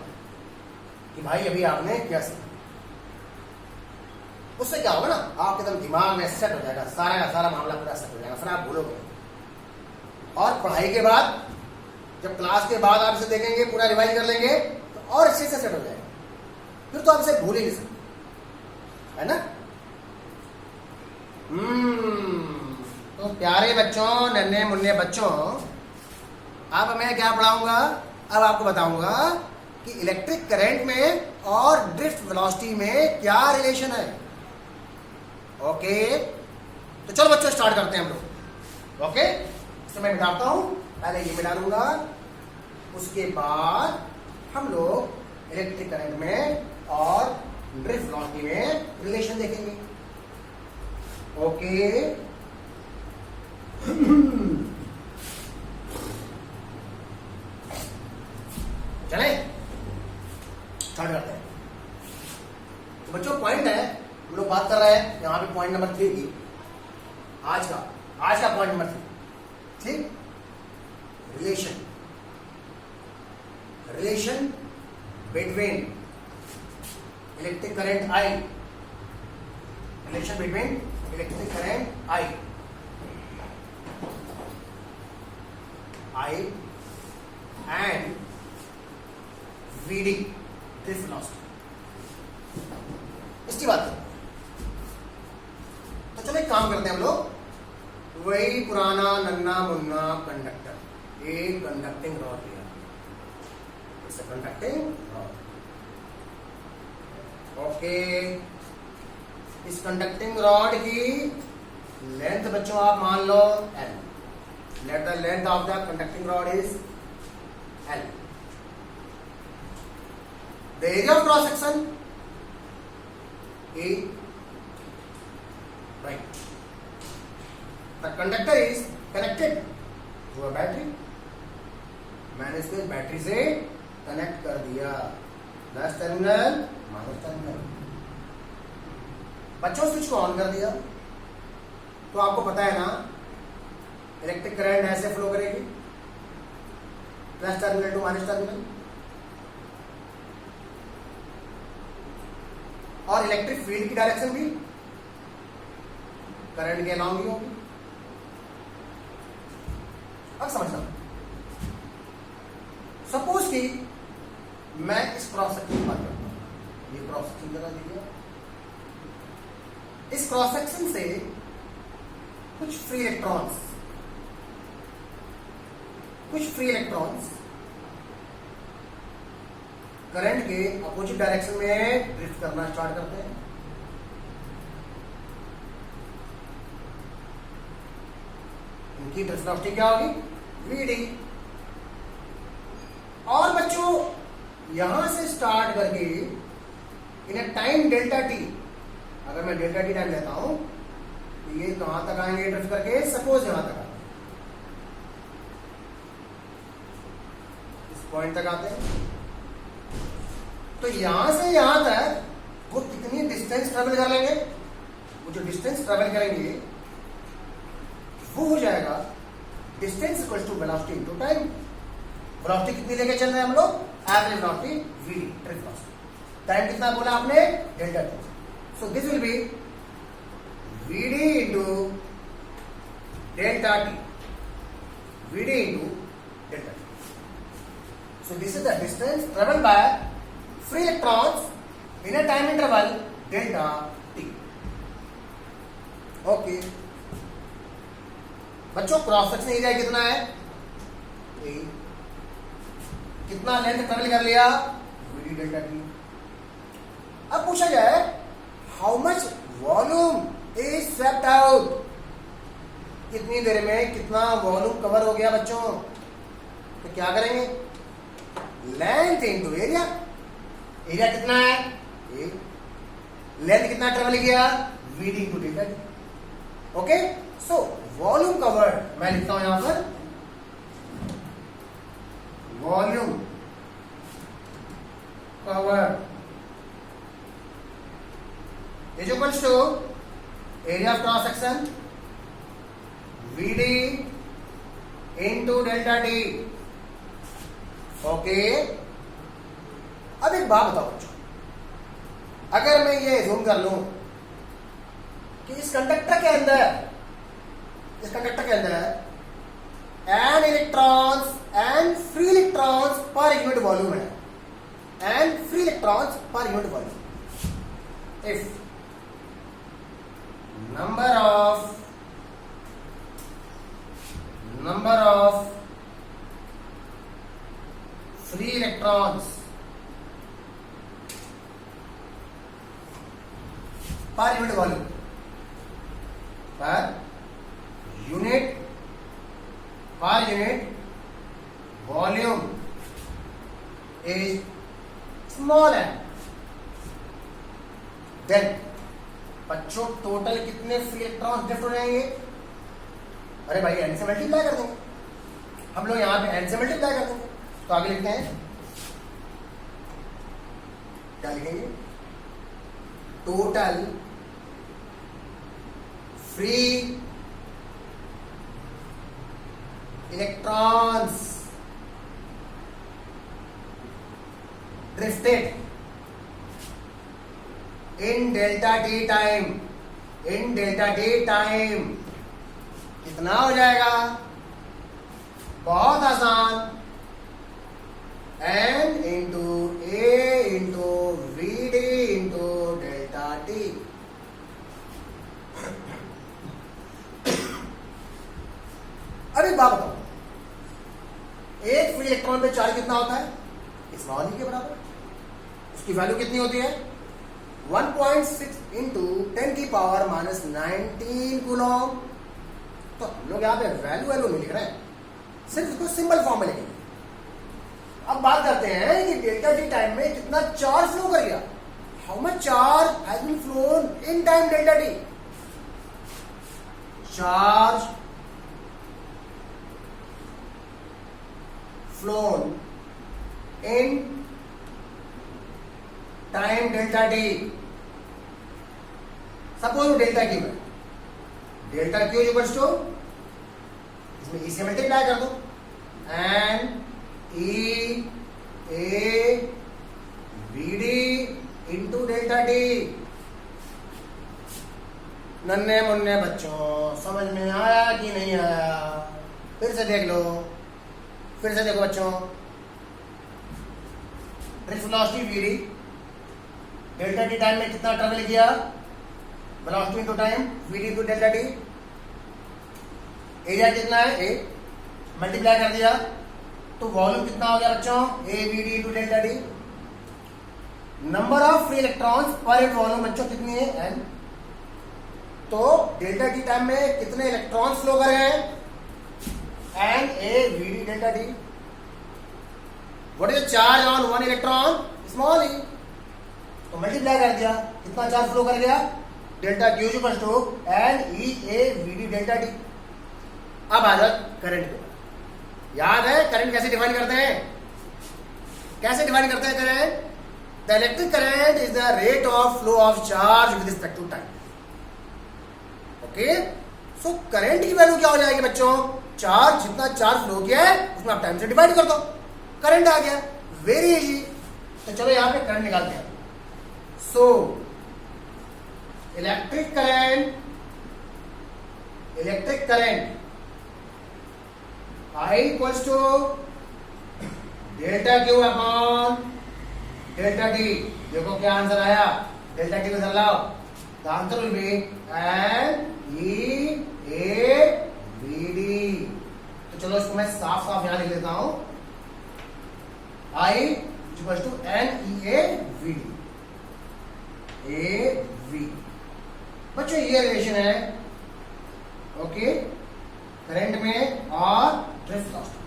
कि भाई अभी आपने क्या सीखा। उससे क्या होगा ना, आपके एकदम दिमाग में सेट हो जाएगा, सारा का सारा मामला पूरा सेट हो जाएगा, फिर आप भूलोगे। और पढ़ाई के बाद, जब क्लास के बाद आप इसे देखेंगे, पूरा रिवाइज कर लेंगे, तो और अच्छे से सेट हो जाएगा, फिर तो आप इसे भूल ही नहीं सकते, है ना? तो प्यारे बच्चों, नन्हे मुन्ने बच्चों, अब मैं क्या पढ़ाऊंगा? अब आपको बताऊंगा कि इलेक्ट्रिक करंट में और ड्रिफ्ट वेलोसिटी में क्या रिलेशन है। ओके, तो चलो बच्चों स्टार्ट करते हैं हम लोग। ओके, तो मैं मिटाता हूं, पहले ये मिटा लूंगा, उसके बाद हम लोग इलेक्ट्रिक करंट में और ड्रिफ्ट वेलोसिटी में रिलेशन देखेंगे। ओके, चले स्टार्ट करते हैं। तो बच्चों पॉइंट है, बात कर रहे हैं यहां पे पॉइंट नंबर 3 की, आज का पॉइंट नंबर 3, ठीक, relation between electric current I, relation between electric current I and VD, drift velocity, इसकी बात करें। तो चलो एक काम करते हैं हम लोग, वही पुराना नन्ना मुन्ना कंडक्टर, एक कंडक्टिंग रॉड लिया, it's a conducting rod, okay. इस कंडक्टिंग रॉड की लेंथ बच्चों आप मान लो L, let the length of the conducting rod is L. The area of cross section A, right. The conductor is connected to a battery. मैंने इसको battery से connect कर दिया, प्लस टर्मिनल माइनस टर्मिनल। बच्चों switch को on कर दिया तो आपको पता है ना इलेक्ट्रिक करंट ऐसे फ्लो करेगी, plus terminal to minus terminal, और इलेक्ट्रिक फील्ड की डायरेक्शन भी करंट के अलाउंग ही होगी। अब समझना, सपोज कि मैं इस क्रॉस सेक्शन की बात करता हूं, ये क्रॉस सेक्शन लगा दीजिए, इस क्रॉस सेक्शन से कुछ फ्री इलेक्ट्रॉन्स करंट के अपोजिट डायरेक्शन में ड्रिफ्ट करना स्टार्ट करते हैं। इनकी ड्रिफ्ट वेलोसिटी क्या होगी? VD। और बच्चों यहां से स्टार्ट करके इन टाइम डेल्टा टी, अगर मैं डेल्टा टी टाइम लेता हूं तो ये कहां तक आएंगे ड्रिफ्ट करके? सपोज यहां तक आते हैं, इस पॉइंट तक आते हैं। तो यहां से यहां तक वो कितनी डिस्टेंस ट्रेवल कर लेंगे? वो जो डिस्टेंस ट्रेवल करेंगे वो हो जाएगा distance equal to velocity into time. Velocity कितनी लेके चल रहे हैं हम लोग? Average velocity VD, drift velocity. Time कितना बोला आपने? Delta T. So this will be VD into delta t, VD into delta t. So this is the distance traveled by free electrons in a time interval delta t. Okay. बच्चों cross section area कितना है? A. कितना length travel कर लिया? VD delta t. अब पूछा जाए how much volume is swept out, कितनी देर में कितना वॉल्यूम कवर हो गया बच्चों? तो क्या करेंगे? Length into area. एरिया कितना है? A. लेंथ कितना ट्रेवल किया? VD into delta T. Okay, so volume covered मैं लिखता हूं यहां पर, volume covered is equals to area of cross section VD into delta T. Okay, अब एक बात बताओ बच्चों, अगर मैं ये जूम कर लूं कि इस कंडक्टर के अंदर n electrons and free electrons per unit volume है, and free electrons per unit volume. If number of free electrons per unit volume, is small n, then बच्चों टोटल कितने फ्री इलेक्ट्रॉन्स ड्रिफ्ट हो जाएंगे? अरे भाई n से multiply कर देंगे हम लोग, यहां पे n से मल्टीप्लाई कर देंगे। तो आगे लिखते हैं, क्या लिखेंगे? Total free electrons drifted in delta T time, in delta T time कितना हो जाएगा? बहुत आसान, n into A into V D into delta T. अब एक बात बताओ, एक फ्री इलेक्ट्रॉन पे चार्ज कितना होता है? स्मॉल ई के बराबर। उसकी वैल्यू कितनी होती है? 1.6 इंटू 10 की पावर माइनस 19 कूलम। तो हम लोग यहाँ पे वैल्यू नहीं लिख रहे हैं, सिर्फ इसको सिंबल फॉर्म में लिखेंगे। अब बात करते हैं कि डेल्टा टी टाइम में कितना चार्ज फ्लो कर गया। How much charge has been flown in time delta T? Charge flown in time delta T. Suppose delta Q है, डेल्टा क्यू इक्वल्स टू, इसमें ई से मल्टीप्लाई कर दो, and E A B D into delta T. नन्हे मुन्ने बच्चों, समझ में आया कि नहीं आया? फिर से देख लो, फिर से देखो बच्चों। Drift velocity V D, delta T time में कितना ट्रेवल किया? Velocity into time, V D into delta T. Area कितना है? ए, मल्टीप्लाई कर दिया तो वॉल्यूम कितना हो गया बच्चों? A V D into delta T. Number of free electrons per unit volume बच्चों कितनी है? एन। तो डेल्टा टी टाइम में कितने इलेक्ट्रॉन्स फ्लो कर रहे हैं? N A we D delta t. What is the charge on one electron? Small e. तो मल्टीप्लाई कर दिया, कितना चार्ज फ्लो कर गया? Delta Q equals to N E A we D delta T. अब आ जाओ करंट पे। याद है करंट कैसे डिफाइन करते हैं? कैसे डिफाइन करते हैं current? The electric current is the rate of flow of charge with respect to time. Okay, so current की वैल्यू क्या हो जाएगी बच्चों? चार्ज, जितना चार्ज फ्लो किया है उसमें आप टाइम से डिवाइड कर दो, करंट आ गया। Very easy. तो चलो यहां पे करंट निकालते हैं। So electric current I equals to delta Q upon delta T. देखो क्या आंसर आया? डेल्टा टी को चलाओ, the answer will be N E A we D. तो चलो इसको मैं साफ साफ यहां लिख लेता हूं, I equals to N E A we d, A v. बच्चों ये रिलेशन है ओके करंट में और ड्रिफ्ट वेलोसिटी।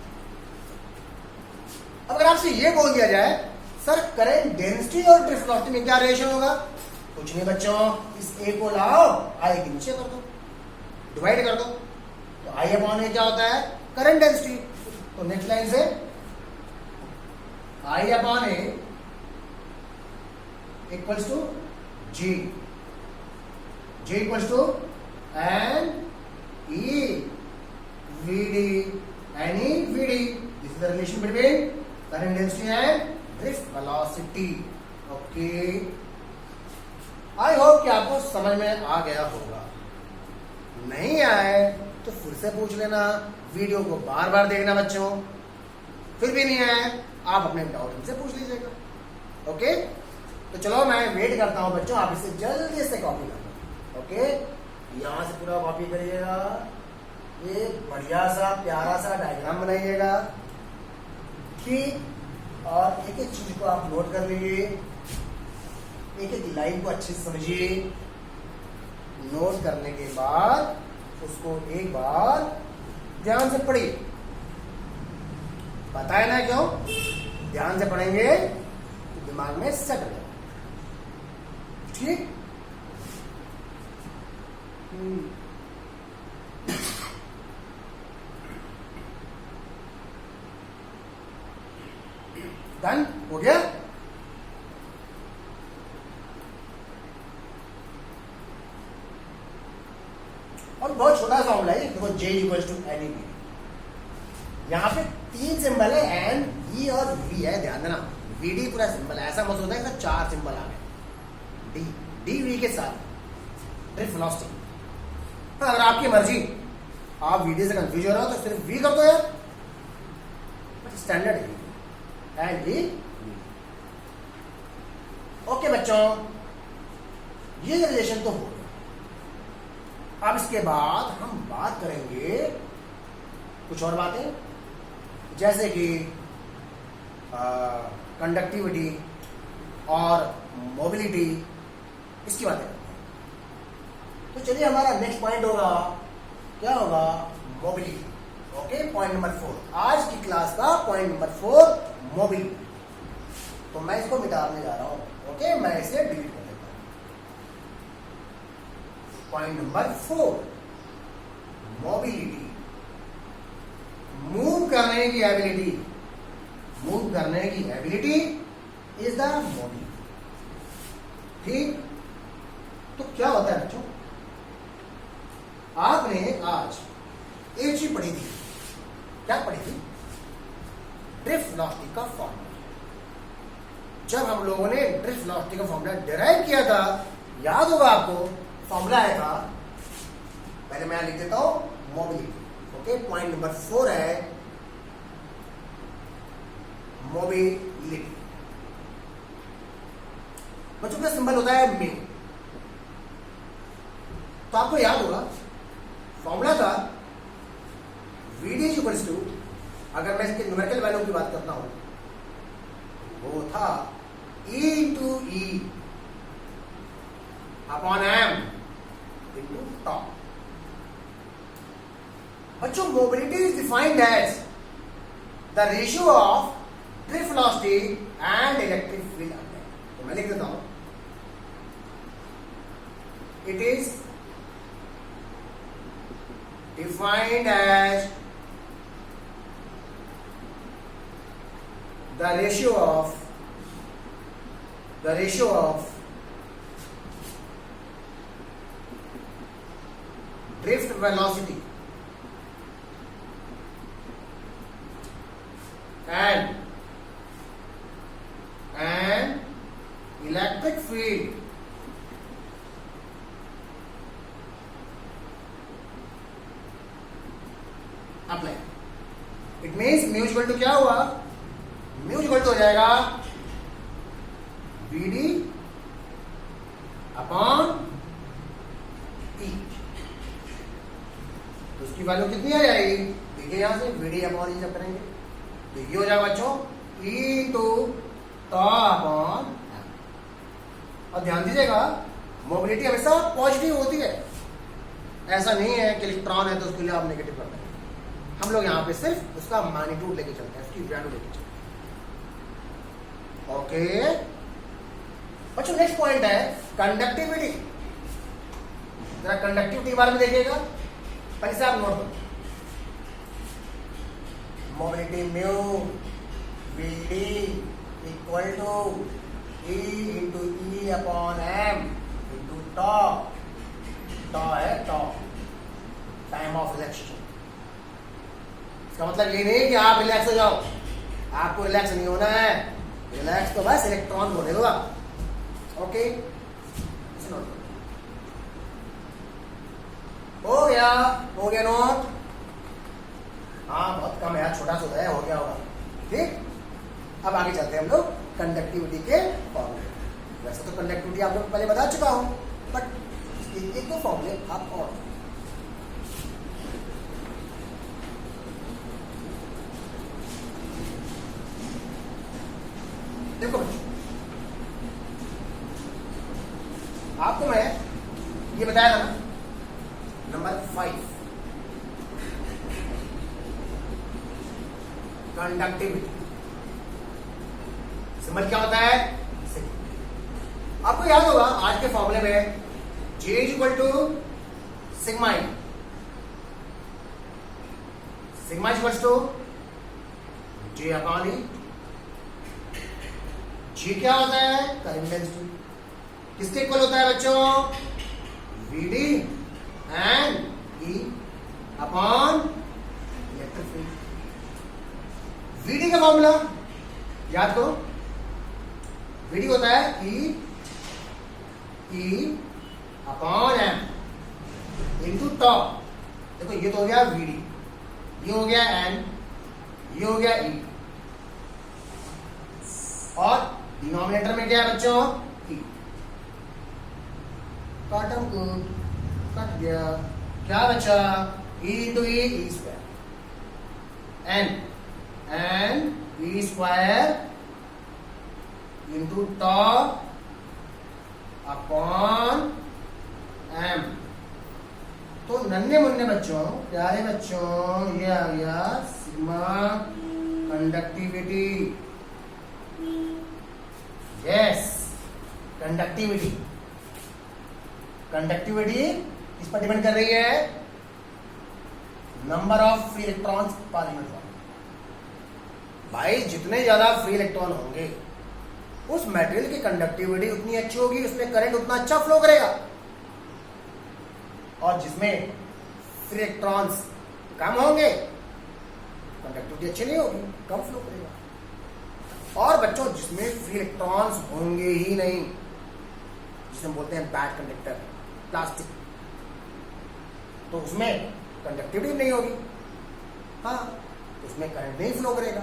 अगर आपसे ये बोल दिया जाए सर करंट डेंसिटी और ड्रिफ्ट वेलोसिटी में क्या रिलेशन होगा? कुछ नहीं बच्चों, इस ए को लाओ, आई के नीचे कर दो, डिवाइड कर दो। तो आई अपॉन ए क्या होता है? Current density. तो नेक्स्ट लाइन से I upon A equals to J, J equals to N e v d, n e v d. This is the relation between current density and drift velocity. Okay, I hope कि आपको समझ में आ गया होगा। नहीं आए तो फिर से पूछ लेना, वीडियो को बार बार देखना बच्चों। फिर भी नहीं आए आप अपने डाउट हमसे पूछ लीजिएगा। ओके, तो चलो मैं वेट करता हूं बच्चों, आप इसे जल्दी से कॉपी करना। ओके, यहां से पूरा कॉपी करिएगा, ये बढ़िया सा प्यारा सा डायग्राम बनाइएगा, ठीक। और एक एक चीज को आप नोट कर लीजिए, एक एक लाइन को अच्छे से समझिए। नोट करने के बाद उसको एक बार ध्यान से पढ़िए। पता है ना क्यों? ध्यान से पढ़ेंगे तो दिमाग में सेट हो जाएगा, ठीक। डन हो गया। और बहुत छोटा फॉर्मूला है, देखो J equals to N E B. यहाँ पे 3 सिंबल है, एन, ई और वी है, ध्यान देना। वी डी पूरा सिंबल है, ऐसा मत होता है कि 4 सिंबल आ गए। डी, डी वी के साथ ड्रिफ्ट वेलोसिटी। तो अगर आपकी मर्जी, आप वीडी से कंफ्यूज हो रहे हो तो सिर्फ वी कर दो यार, स्टैंडर्ड है एंड वी। ओके बच्चों, ये रिलेशन तो हो गया। अब इसके बाद हम बात करेंगे कुछ और बातें, जैसे कि कंडक्टिविटी और मोबिलिटी, इसकी बातें करते हैं। तो चलिए, हमारा नेक्स्ट पॉइंट होगा, क्या होगा? मोबिलिटी। ओके, पॉइंट नंबर 4, आज की क्लास का पॉइंट नंबर 4 मोबिलिटी। तो मैं इसको मिटाने जा रहा हूं। ओके, मैं इसे डिलीट कर देता हूं। पॉइंट नंबर 4 मोबिलिटी, मूव करने की एबिलिटी। मूव करने की एबिलिटी इज द मोबिलिटी। ठीक, तो क्या होता है बच्चों, आपने आज एक चीज पढ़ी थी। क्या पढ़ी थी? ड्रिफ्ट वेलोसिटी का फॉर्मूला। जब हम लोगों ने ड्रिफ्ट वेलोसिटी का फॉर्मूला डिराइव किया था, याद होगा आपको, फॉर्मूला आया था, पहले मैं लिख देता हूं, मोबिलिटी। ओके, पॉइंट नंबर 4 है मोबिलिटी। बच्चों का सिंबल होता है म्यू। तो आपको याद होगा फॉर्मूला था वीडी इक्वल्स टू, अगर मैं इसके न्यूमेरिकल वैल्यू की बात करता हूं, वो था E इंटू ई अपॉन एम इंटू टॉ। बच्चों, mobility is defined as the ratio of drift velocity and electric field. तो मैं लिख देता हूं, it is defined as the ratio of drift velocity and electric field apply. It means mu equal to क्या हुआ? Mu equal to हो जाएगा VD upon ई। तो उसकी वैल्यू कितनी आ जाएगी? देखिए यहां से वीडी अपॉन ई जब करेंगे तो ये हो जाएगा बच्चों ई टू टॉ अपॉन एम। और ध्यान दीजिएगा, मोबिलिटी हमेशा पॉजिटिव होती है, ऐसा नहीं है कि इलेक्ट्रॉन है तो उसके लिए आप नेगेटिव करते हैं। हम लोग यहां पे सिर्फ उसका मैग्नीट्यूड लेके चलते हैं, उसकी वैल्यू लेके चलते हैं। ओके बच्चों, नेक्स्ट पॉइंट है कंडक्टिविटी। जरा कंडक्टिविटी के बारे में देखिएगा, पहले से आप नोट करो। Mobility mu v d equal to e into E upon M into tau. Tau है टॉ, टाइम ऑफ रिलैक्सेशन। इसका मतलब ये नहीं कि आप रिलैक्स हो जाओ, आपको रिलैक्स नहीं होना है। रिलैक्स तो बस इलेक्ट्रॉन होने दो आप। ओके, हो गया नोट? हाँ, बहुत कम है यार, छोटा सा है, हो गया होगा। ठीक, अब आगे चलते हैं हम लोग कंडक्टिविटी के फॉर्मूले। वैसे तो कंडक्टिविटी आप लोग पहले बता चुका हूं, बट एक दो फॉर्मूले आप और देखो। आपको मैं ये बताया था ना, नंबर 5 कंडक्टिविटी। सिंबल क्या होता है? आपको याद होगा आज के फॉर्मूले में J equal to sigma E. Sigma equal to J upon E. G क्या होता है? Current density. किसके इक्वल होता है बच्चों? VD एंड फॉर्मूला याद करो, वीडी होता है E upon M into tau. देखो ये तो हो गया वीडी, ये हो गया एन, ये हो गया ई, और डिनोमिनेटर में क्या है बच्चों, ई। काटम को कट गया, क्या बचा, e into e square, n ई square into tau upon m. तो नन्हे मुन्ने बच्चों, प्यारे बच्चों, ये आ गया sigma conductivity. Yes, conductivity. Conductivity किस पर डिपेंड कर रही है, number of free electrons per unit volume. भाई जितने ज्यादा फ्री इलेक्ट्रॉन होंगे उस मटेरियल की कंडक्टिविटी उतनी अच्छी होगी, उसमें करंट उतना अच्छा फ्लो करेगा, और जिसमें फ्री इलेक्ट्रॉन्स कम होंगे कंडक्टिविटी अच्छी नहीं होगी, कम फ्लो करेगा। और बच्चों जिसमें फ्री इलेक्ट्रॉन्स होंगे ही नहीं, जिसे हम बोलते हैं बैड कंडक्टर, प्लास्टिक, तो उसमें कंडक्टिविटी नहीं होगी, हाँ, उसमें करंट नहीं फ्लो करेगा।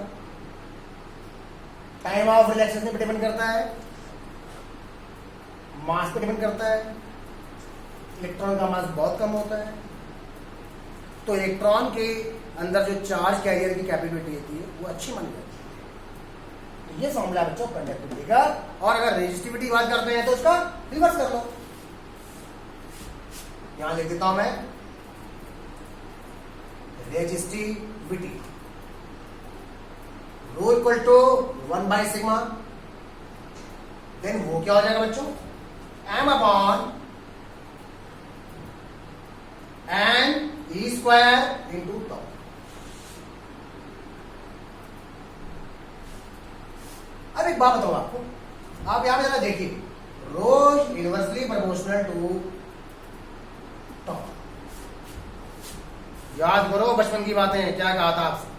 टाइम ऑफ रिलैक्सेशन पे डिपेंड करता है, मास पे डिपेंड करता है, इलेक्ट्रॉन का मास बहुत कम होता है, तो इलेक्ट्रॉन के अंदर जो चार्ज कैरियर की कैपेबिलिटी होती है वो अच्छी मानी जाती है। तो ये फॉर्मूला बच्चों कंडक्टिविटी का। और अगर रेजिस्टिविटी की बात करते हैं तो उसका रिवर्स कर लो, यहां लिख देता हूं मैं resistivity rho equal to 1 by sigma, then वो क्या हो जाएगा बच्चों, एम अपॉन एन ई स्क्वायर इंटू टॉप। अब एक बात बताऊं आपको, आप यहां पे जरा देखिए, रो इनवर्सली प्रोपोर्शनल टू टॉप। याद करो बचपन की बातें, क्या कहा था आपसे,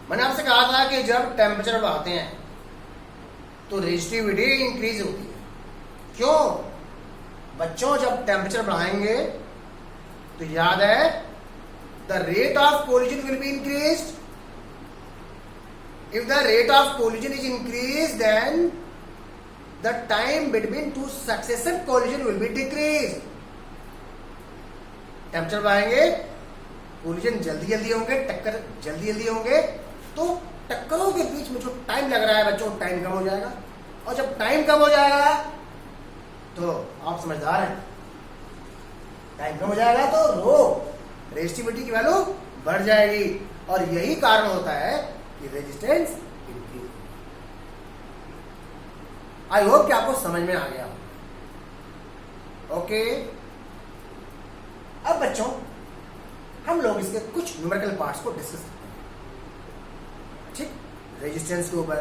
मैंने आपसे कहा था कि जब टेम्परेचर बढ़ाते हैं तो रेजिस्टिविटी इंक्रीज होती है। क्यों बच्चों, जब टेम्परेचर बढ़ाएंगे तो याद है the rate of collision will be increased. If the rate of collision is increase then the time between two successive collision will be decrease. Temperature बढ़ाएंगे, कोलिजन जल्दी जल्दी होंगे, टक्कर जल्दी जल्दी होंगे, तो टक्करों के बीच में जो टाइम लग रहा है बच्चों, टाइम कम हो जाएगा। और जब टाइम कम हो जाएगा तो आप समझदार हैं, टाइम कम हो जाएगा तो रो रेजिस्टिविटी की वैल्यू बढ़ जाएगी, और यही कारण होता है कि रेजिस्टेंस इंक्रीज। आई होप कि आपको समझ में आ गया। ओके, अब बच्चों हम लोग इसके कुछ न्यूमेरिकल पार्ट्स को डिस्कस करते हैं, ठीक, रेजिस्टेंस के ऊपर।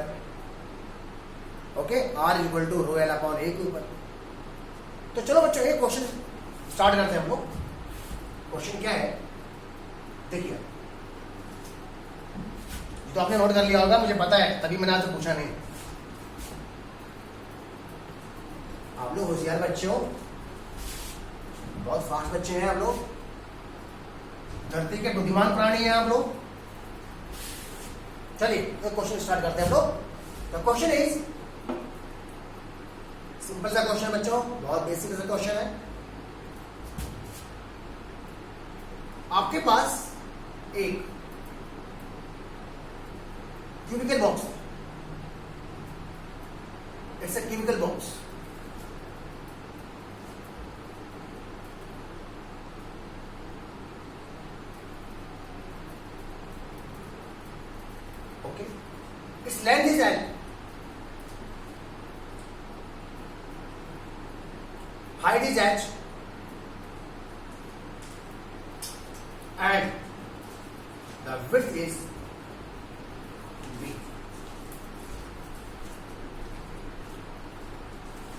Okay, R equal to rho L upon A के ऊपर। तो चलो बच्चों एक क्वेश्चन स्टार्ट करते हैं हम लोग। क्वेश्चन क्या है देखिए, तो आपने नोट कर लिया होगा, मुझे पता है, तभी मैंने आपसे पूछा नहीं। आप लोग होशियार बच्चे हो, बहुत फास्ट बच्चे हैं आप लोग, धरती के बुद्धिमान प्राणी हैं आप लोग। चलिए एक क्वेश्चन स्टार्ट करते हैं हम लोग। द क्वेश्चन इज सिंपल सा क्वेश्चन है बच्चों, बहुत बेसिक सा क्वेश्चन है। आपके पास एक क्यूबिकल बॉक्स है, it's a cubical box. Okay, its length is L, height is H, and the width is V.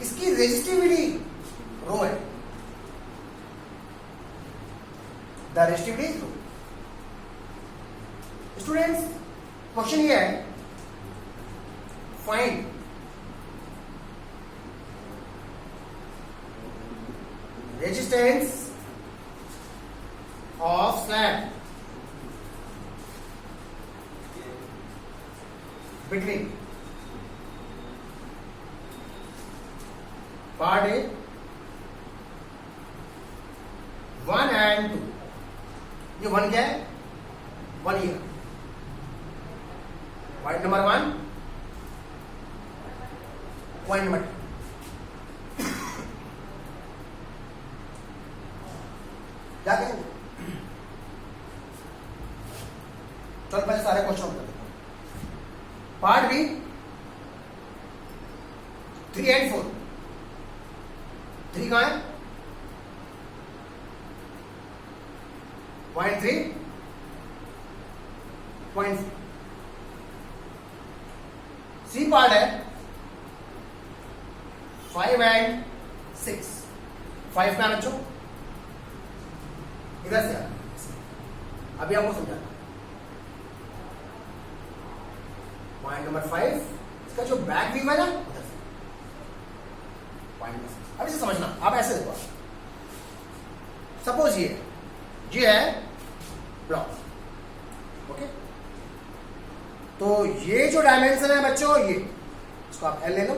इसकी रेजिस्टिविटी रो है, the resistivity is rho. Students question ये है, find resistance of slab between part A 1 and 2. ये 1 क्या है? 1 year. Point number 1, point number 2. क्या करेंगे? चलो पहले सारे क्वेश्चन कर देते हैं. Part B 3 and 4. 3 कहां है? Point 3, point 4. सी पार्ट है 5 and 6. 5 का बच्चों इधर से अभी आपको समझा. पॉइंट नंबर 5 इसका जो बैक व्यू है ना उधर से. पॉइंट नंबर 6 अभी से समझना. आप ऐसे देखो, सपोज ये है ब्लॉक. ओके, तो ये जो डायमेंशन है बच्चों, ये इसको आप एल ले लो,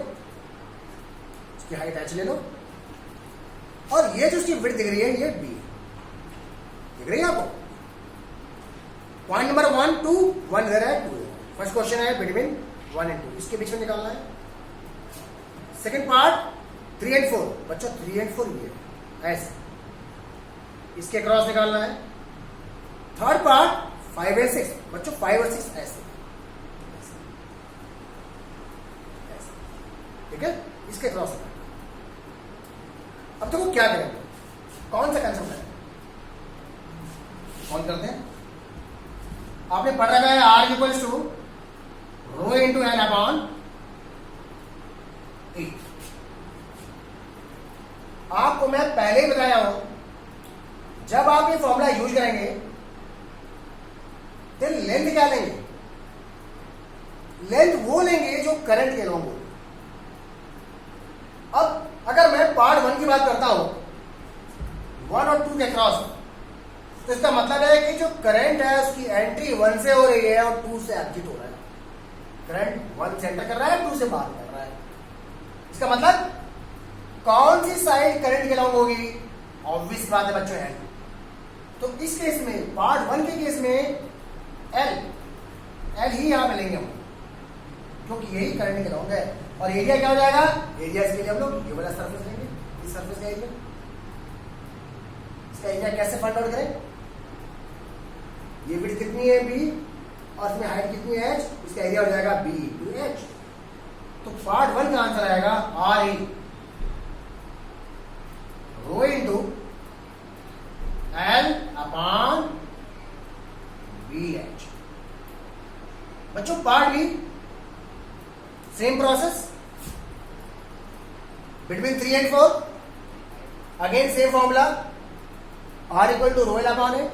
इसकी हाइट एच ले लो, और ये जो उसकी विड्थ दिख रही है ये बी दिख रही है आपको. पॉइंट नंबर 1, 2, 1 इधर है, 2 इधर. फर्स्ट क्वेश्चन है बिटवीन 1 and 2, इसके बीच में निकालना है. Second part 3 and 4. बच्चों 3 and 4 ये ऐसे इसके क्रॉस निकालना है. Third part 5 and 6. बच्चों 5 और 6 ऐसे. ठीक है, इसके क्रॉस निकालना. अब देखो क्या करेंगे, कौन सा कंसेप्ट है, कौन करते हैं. आपने पढ़ा है R equals to rho into n upon E. आपको मैं पहले ही बताया हूं, जब आप ये फॉर्मूला यूज करेंगे तो लेंथ क्या लेंगे? लेंथ वो लेंगे जो करंट के लॉन्ग हो. अब अगर मैं पार्ट 1 की बात करता हूं 1 और 2 के क्रॉस, तो इसका मतलब है कि जो करंट है उसकी एंट्री 1 से हो रही है और 2 से एग्जिट हो रहा है. करंट 1 से एंटर कर रहा है, 2 से बाहर कर रहा है. इसका मतलब कौन सी साइड करंट के लॉन्ग होगी? ऑब्वियस बात है बच्चों, एल. तो इस केस में पार्ट 1 के केस में एल ही यहां पे लेंगे हम, क्योंकि यही करंट के लॉन्ग है. और एरिया क्या हो जाएगा? एरिया इसके लिए हम लोग ये वाला सरफेस लेंगे, इस सरफेस का एरिया. इसका एरिया कैसे फाइंड आउट करें? ये विड्थ कितनी है बी और इसमें हाइट कितनी है एच. इसका एरिया हो जाएगा बी टू एच. तो पार्ट 1 का आंसर आएगा R e rho into L upon B H. बच्चों part B same process between 3 and 4. Again same formula R equal to rho L upon A.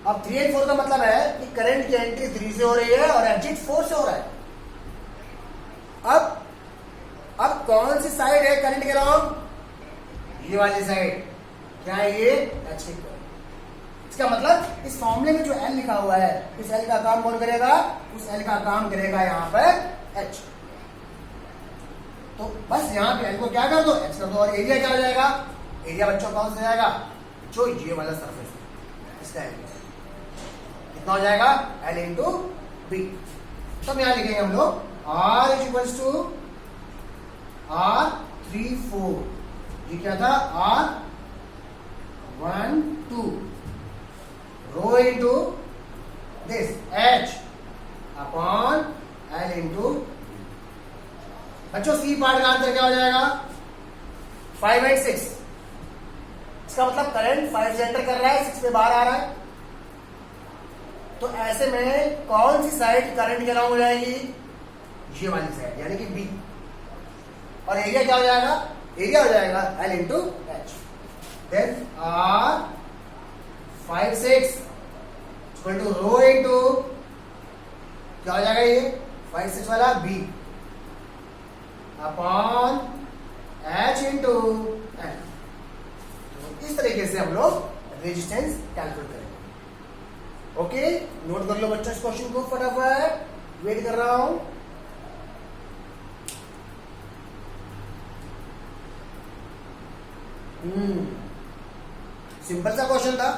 अब 3 and 4 का मतलब है कि करंट की एंट्री 3 से हो रही है और एग्जिट 4 से हो रहा है. अब कौन सी साइड है करंट के लॉन्ग? ये वाली साइड. क्या है ये? H equal. इसका मतलब इस फॉर्मूले में जो एल लिखा हुआ है, इस एल का काम कौन करेगा? उस एल का काम करेगा यहां पर एच. तो बस यहां पे एल को क्या कर दो? एच कर दो. और एरिया क्या हो जाएगा? एरिया बच्चों कौन सा जाएगा? जो ये वाला सरफेस है इसका एरिया कितना हो जाएगा? L into B. तब यहां लिखेंगे हम लोग R is equals to R34. ये क्या था? R12 rho into this H upon L into. बच्चों सी पार्ट का आंसर क्या हो जाएगा? 5 and 6. इसका मतलब करंट 5 से एंटर कर रहा है, 6 में बाहर आ रहा है. तो ऐसे में कौन सी साइड करंट के लॉन्ग हो जाएगी? ये वाली साइड, यानी कि बी. और एरिया क्या हो जाएगा? एरिया हो जाएगा L into H. Then R 5 6 equal to rho into क्या हो जाएगा ये 5 6 वाला B upon H into N. इस तरीके से हम लोग रेजिस्टेंस कैलकुलेट करेंगे। ओके, नोट कर लो बच्चों इस क्वेश्चन को फटाफट, वेट कर रहा हूं। सिंपल सा क्वेश्चन था।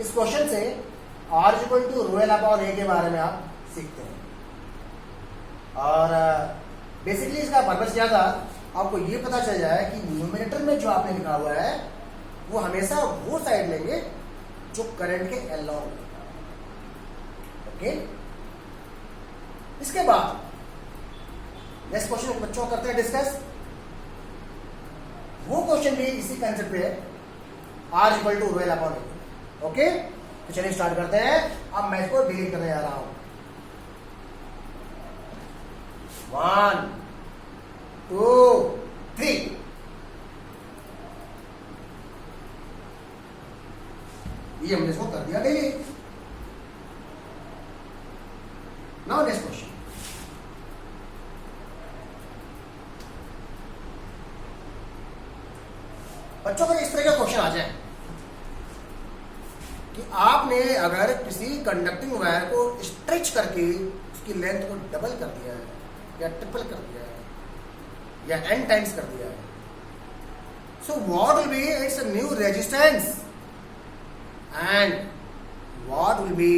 इस क्वेश्चन से R equal to rho L upon A के बारे में आप सीखते हैं। और बेसिकली इसका पर्पस क्या था, आपको ये पता चल जाए कि न्यूमरेटर में जो आपने लिखा हुआ है वो हमेशा वो साइड लेंगे जो करंट के अलोंग। ओके, इसके बाद नेक्स्ट क्वेश्चन बच्चों करते हैं डिस्कस। वो क्वेश्चन भी इसी कंसेप्ट पे है, R equal to rho L upon A. Okay, तो चलिए स्टार्ट करते हैं। अब मैं इसको डिलीट करने जा रहा हूं। 1 2 3। ये हमने इसको कर दिया डिलीट। Now next question. बच्चों को इस तरह का क्वेश्चन आ जाए कि आपने अगर किसी कंडक्टिंग वायर को स्ट्रेच करके उसकी लेंथ को डबल कर दिया है या ट्रिपल कर दिया है या n टाइम्स कर दिया है, so what will be it's new resistance and what will be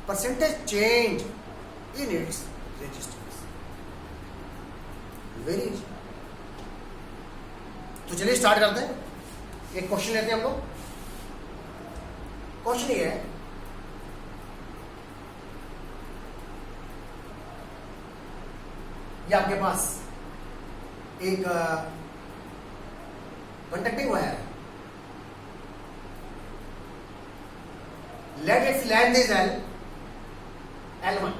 percentage change in its resistance. Very easy. तो चलिए स्टार्ट करते हैं। एक क्वेश्चन लेते हैं हम लोग। क्वेश्चन ये है, ये आपके पास एक कंडक्टिंग वायर है। Let its length is L1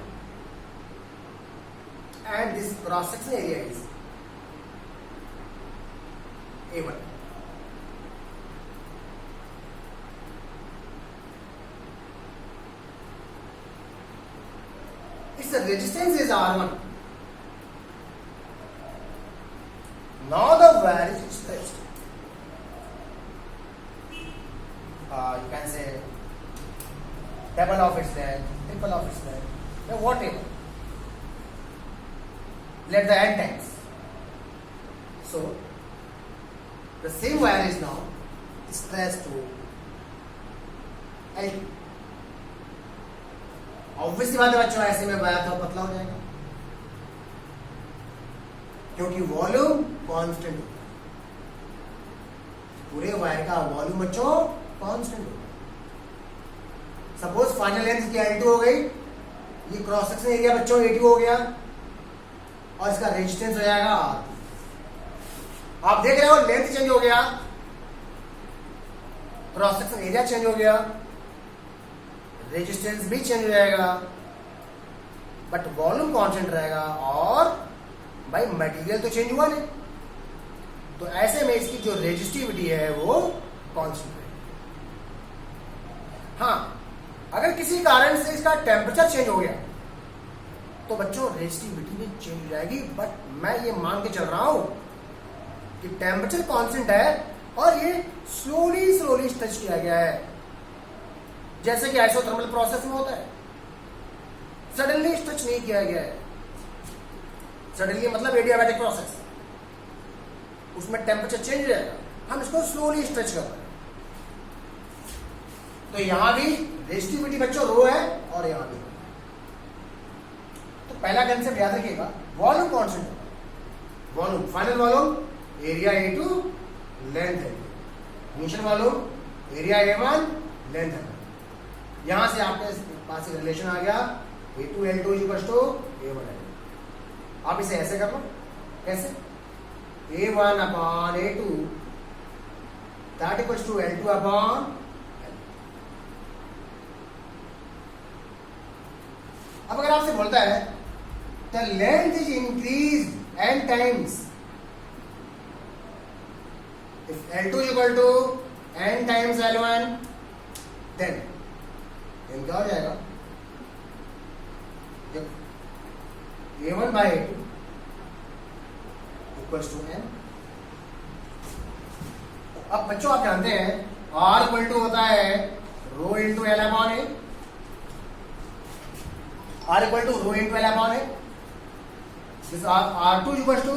and this cross section area is A1. Its resistance is R1. Now the wire is stretched. You can say double of its length, triple of its length, or whatever. Let the n times. So the same wire is now stretched to L2. Obviously बात है बच्चों, ऐसे में wire थोड़ा पतला हो जाएगा क्योंकि वॉल्यूम कांस्टेंट होता है। पूरे वायर का वॉल्यूम बच्चों कांस्टेंट होता है। सपोज फाइनल लेंथ की L2 हो गई, ये क्रॉस सेक्शन एरिया बच्चों A2 हो गया और इसका रेजिस्टेंस हो जाएगा R। आप देख रहे हो लेंथ चेंज हो गया, क्रॉस सेक्शन एरिया चेंज हो गया, रेजिस्टेंस भी चेंज हो जाएगा, बट वॉल्यूम कांस्टेंट रहेगा और भाई मटेरियल तो चेंज हुआ नहीं। तो ऐसे में इसकी जो रेजिस्टिविटी है वो कांस्टेंट रहेगी। हाँ, अगर किसी कारण से इसका टेम्परेचर चेंज हो गया तो बच्चों रेजिस्टिविटी भी चेंज हो जाएगी, बट मैं ये मान के चल रहा हूं कि टेम्परेचर कांस्टेंट है और ये स्लोली स्लोली स्ट्रेच किया गया है, जैसे कि आइसोथर्मल प्रोसेस में होता है। सडनली स्ट्रेच नहीं किया गया है। सडनली मतलब एडियाबैटिक प्रोसेस, उसमें टेम्परेचर चेंज हो जाएगा, हम इसको स्लोली स्ट्रेच कर रहे हैं। तो यहां भी रेजिस्टिविटी बच्चों रो है और यहां भी। तो पहला कंसेप्ट याद रखिएगा, वॉल्यूम कांस्टेंट है। Volume final volume area A2 length है, initial volume area A1 length है। यहां से आपके पास एक रिलेशन आ गया A2 L2 A1 L2। आप इसे ऐसे कर लो, कैसे A1 upon A2 that equals to L2 upon L। अब अगर आपसे बोलता है the length is increase n times, if L2 is equal to n times L1 then क्या हो जाएगा A1 by A2 equals to n। अब बच्चों आप जानते हैं R इक्वल टू होता है rho into L upon A. R equal to rho into L upon A. R2 equals to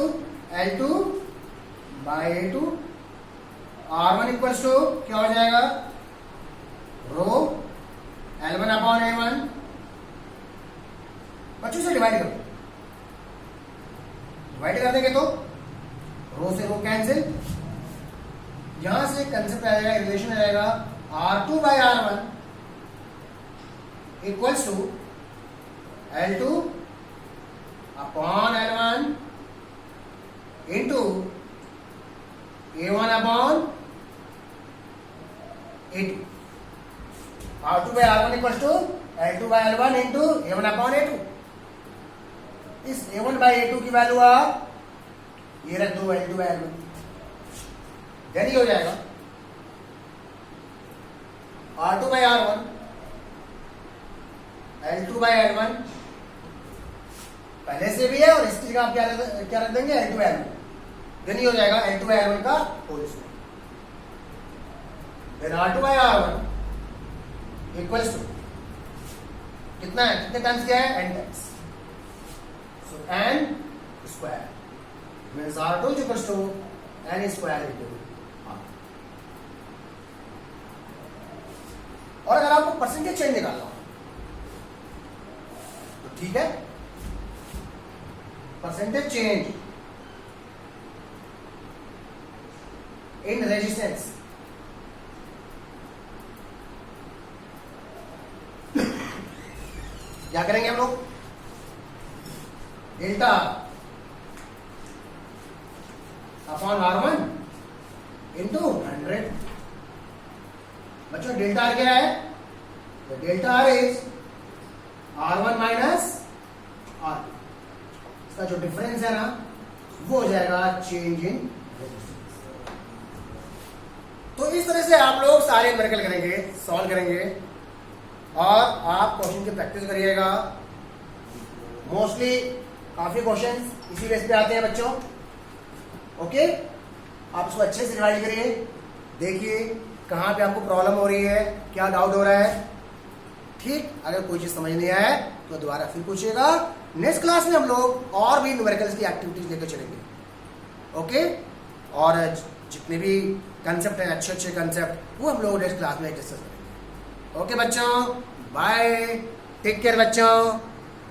L2 by A2। R1 equals to क्या हो जाएगा, रो L1 अपॉन A1। बच्चों से डिवाइड करो, डिवाइड कर देंगे तो रो से रो कैंसिल, यहां से कंसेप्ट आएगा, रिलेशन आएगा R2 by R1 equals to L2 upon L1 into A1 upon A2। R2 by R1 equals to L2 by L1 into A1 upon A2। इस A1 बाय A2 की वैल्यू आप ये रख दो L2 बाय L1, देन हो जाएगा R2 by R1 L2 by L1 पहले से भी है, और इसकी जगह आप क्या रख देंगे, L2 बाय L1, देन हो जाएगा L2 बाय L1 का whole square. Then R2 by R1 equals to कितना है, कितने टाइम्स क्या है, n times, so n square means R2 equals to n square equal. और अगर आपको परसेंटेज चेंज निकालना हो तो ठीक है, परसेंटेज चेंज इन रेजिस्टेंस क्या करेंगे हम लोग, डेल्टा अपॉन R1 इंटू 100। बच्चों डेल्टा आर क्या है, delta R is R1 minus R। इसका जो डिफरेंस है ना वो हो जाएगा चेंज इन रेजिस्टेंस। तो इस तरह से आप लोग सारे न्यूमेरिकल करेंगे, सॉल्व करेंगे, और आप क्वेश्चन की प्रैक्टिस करिएगा। मोस्टली काफी क्वेश्चंस इसी बेस पे आते हैं बच्चों। ओके, आप इसको अच्छे से रिवाइज करिए, देखिए कहाँ पे आपको प्रॉब्लम हो रही है, क्या डाउट हो रहा है। ठीक, अगर कोई चीज समझ नहीं आया तो दोबारा फिर पूछिएगा। नेक्स्ट क्लास में हम लोग और भी न्यूमेरिकल्स की एक्टिविटीज लेकर चलेंगे। ओके, और जितने भी कंसेप्ट हैं, अच्छे अच्छे कंसेप्ट, वो हम लोग नेक्स्ट क्लास में डिस्कस करेंगे। ओके बच्चों, बाय, टेक केयर बच्चों।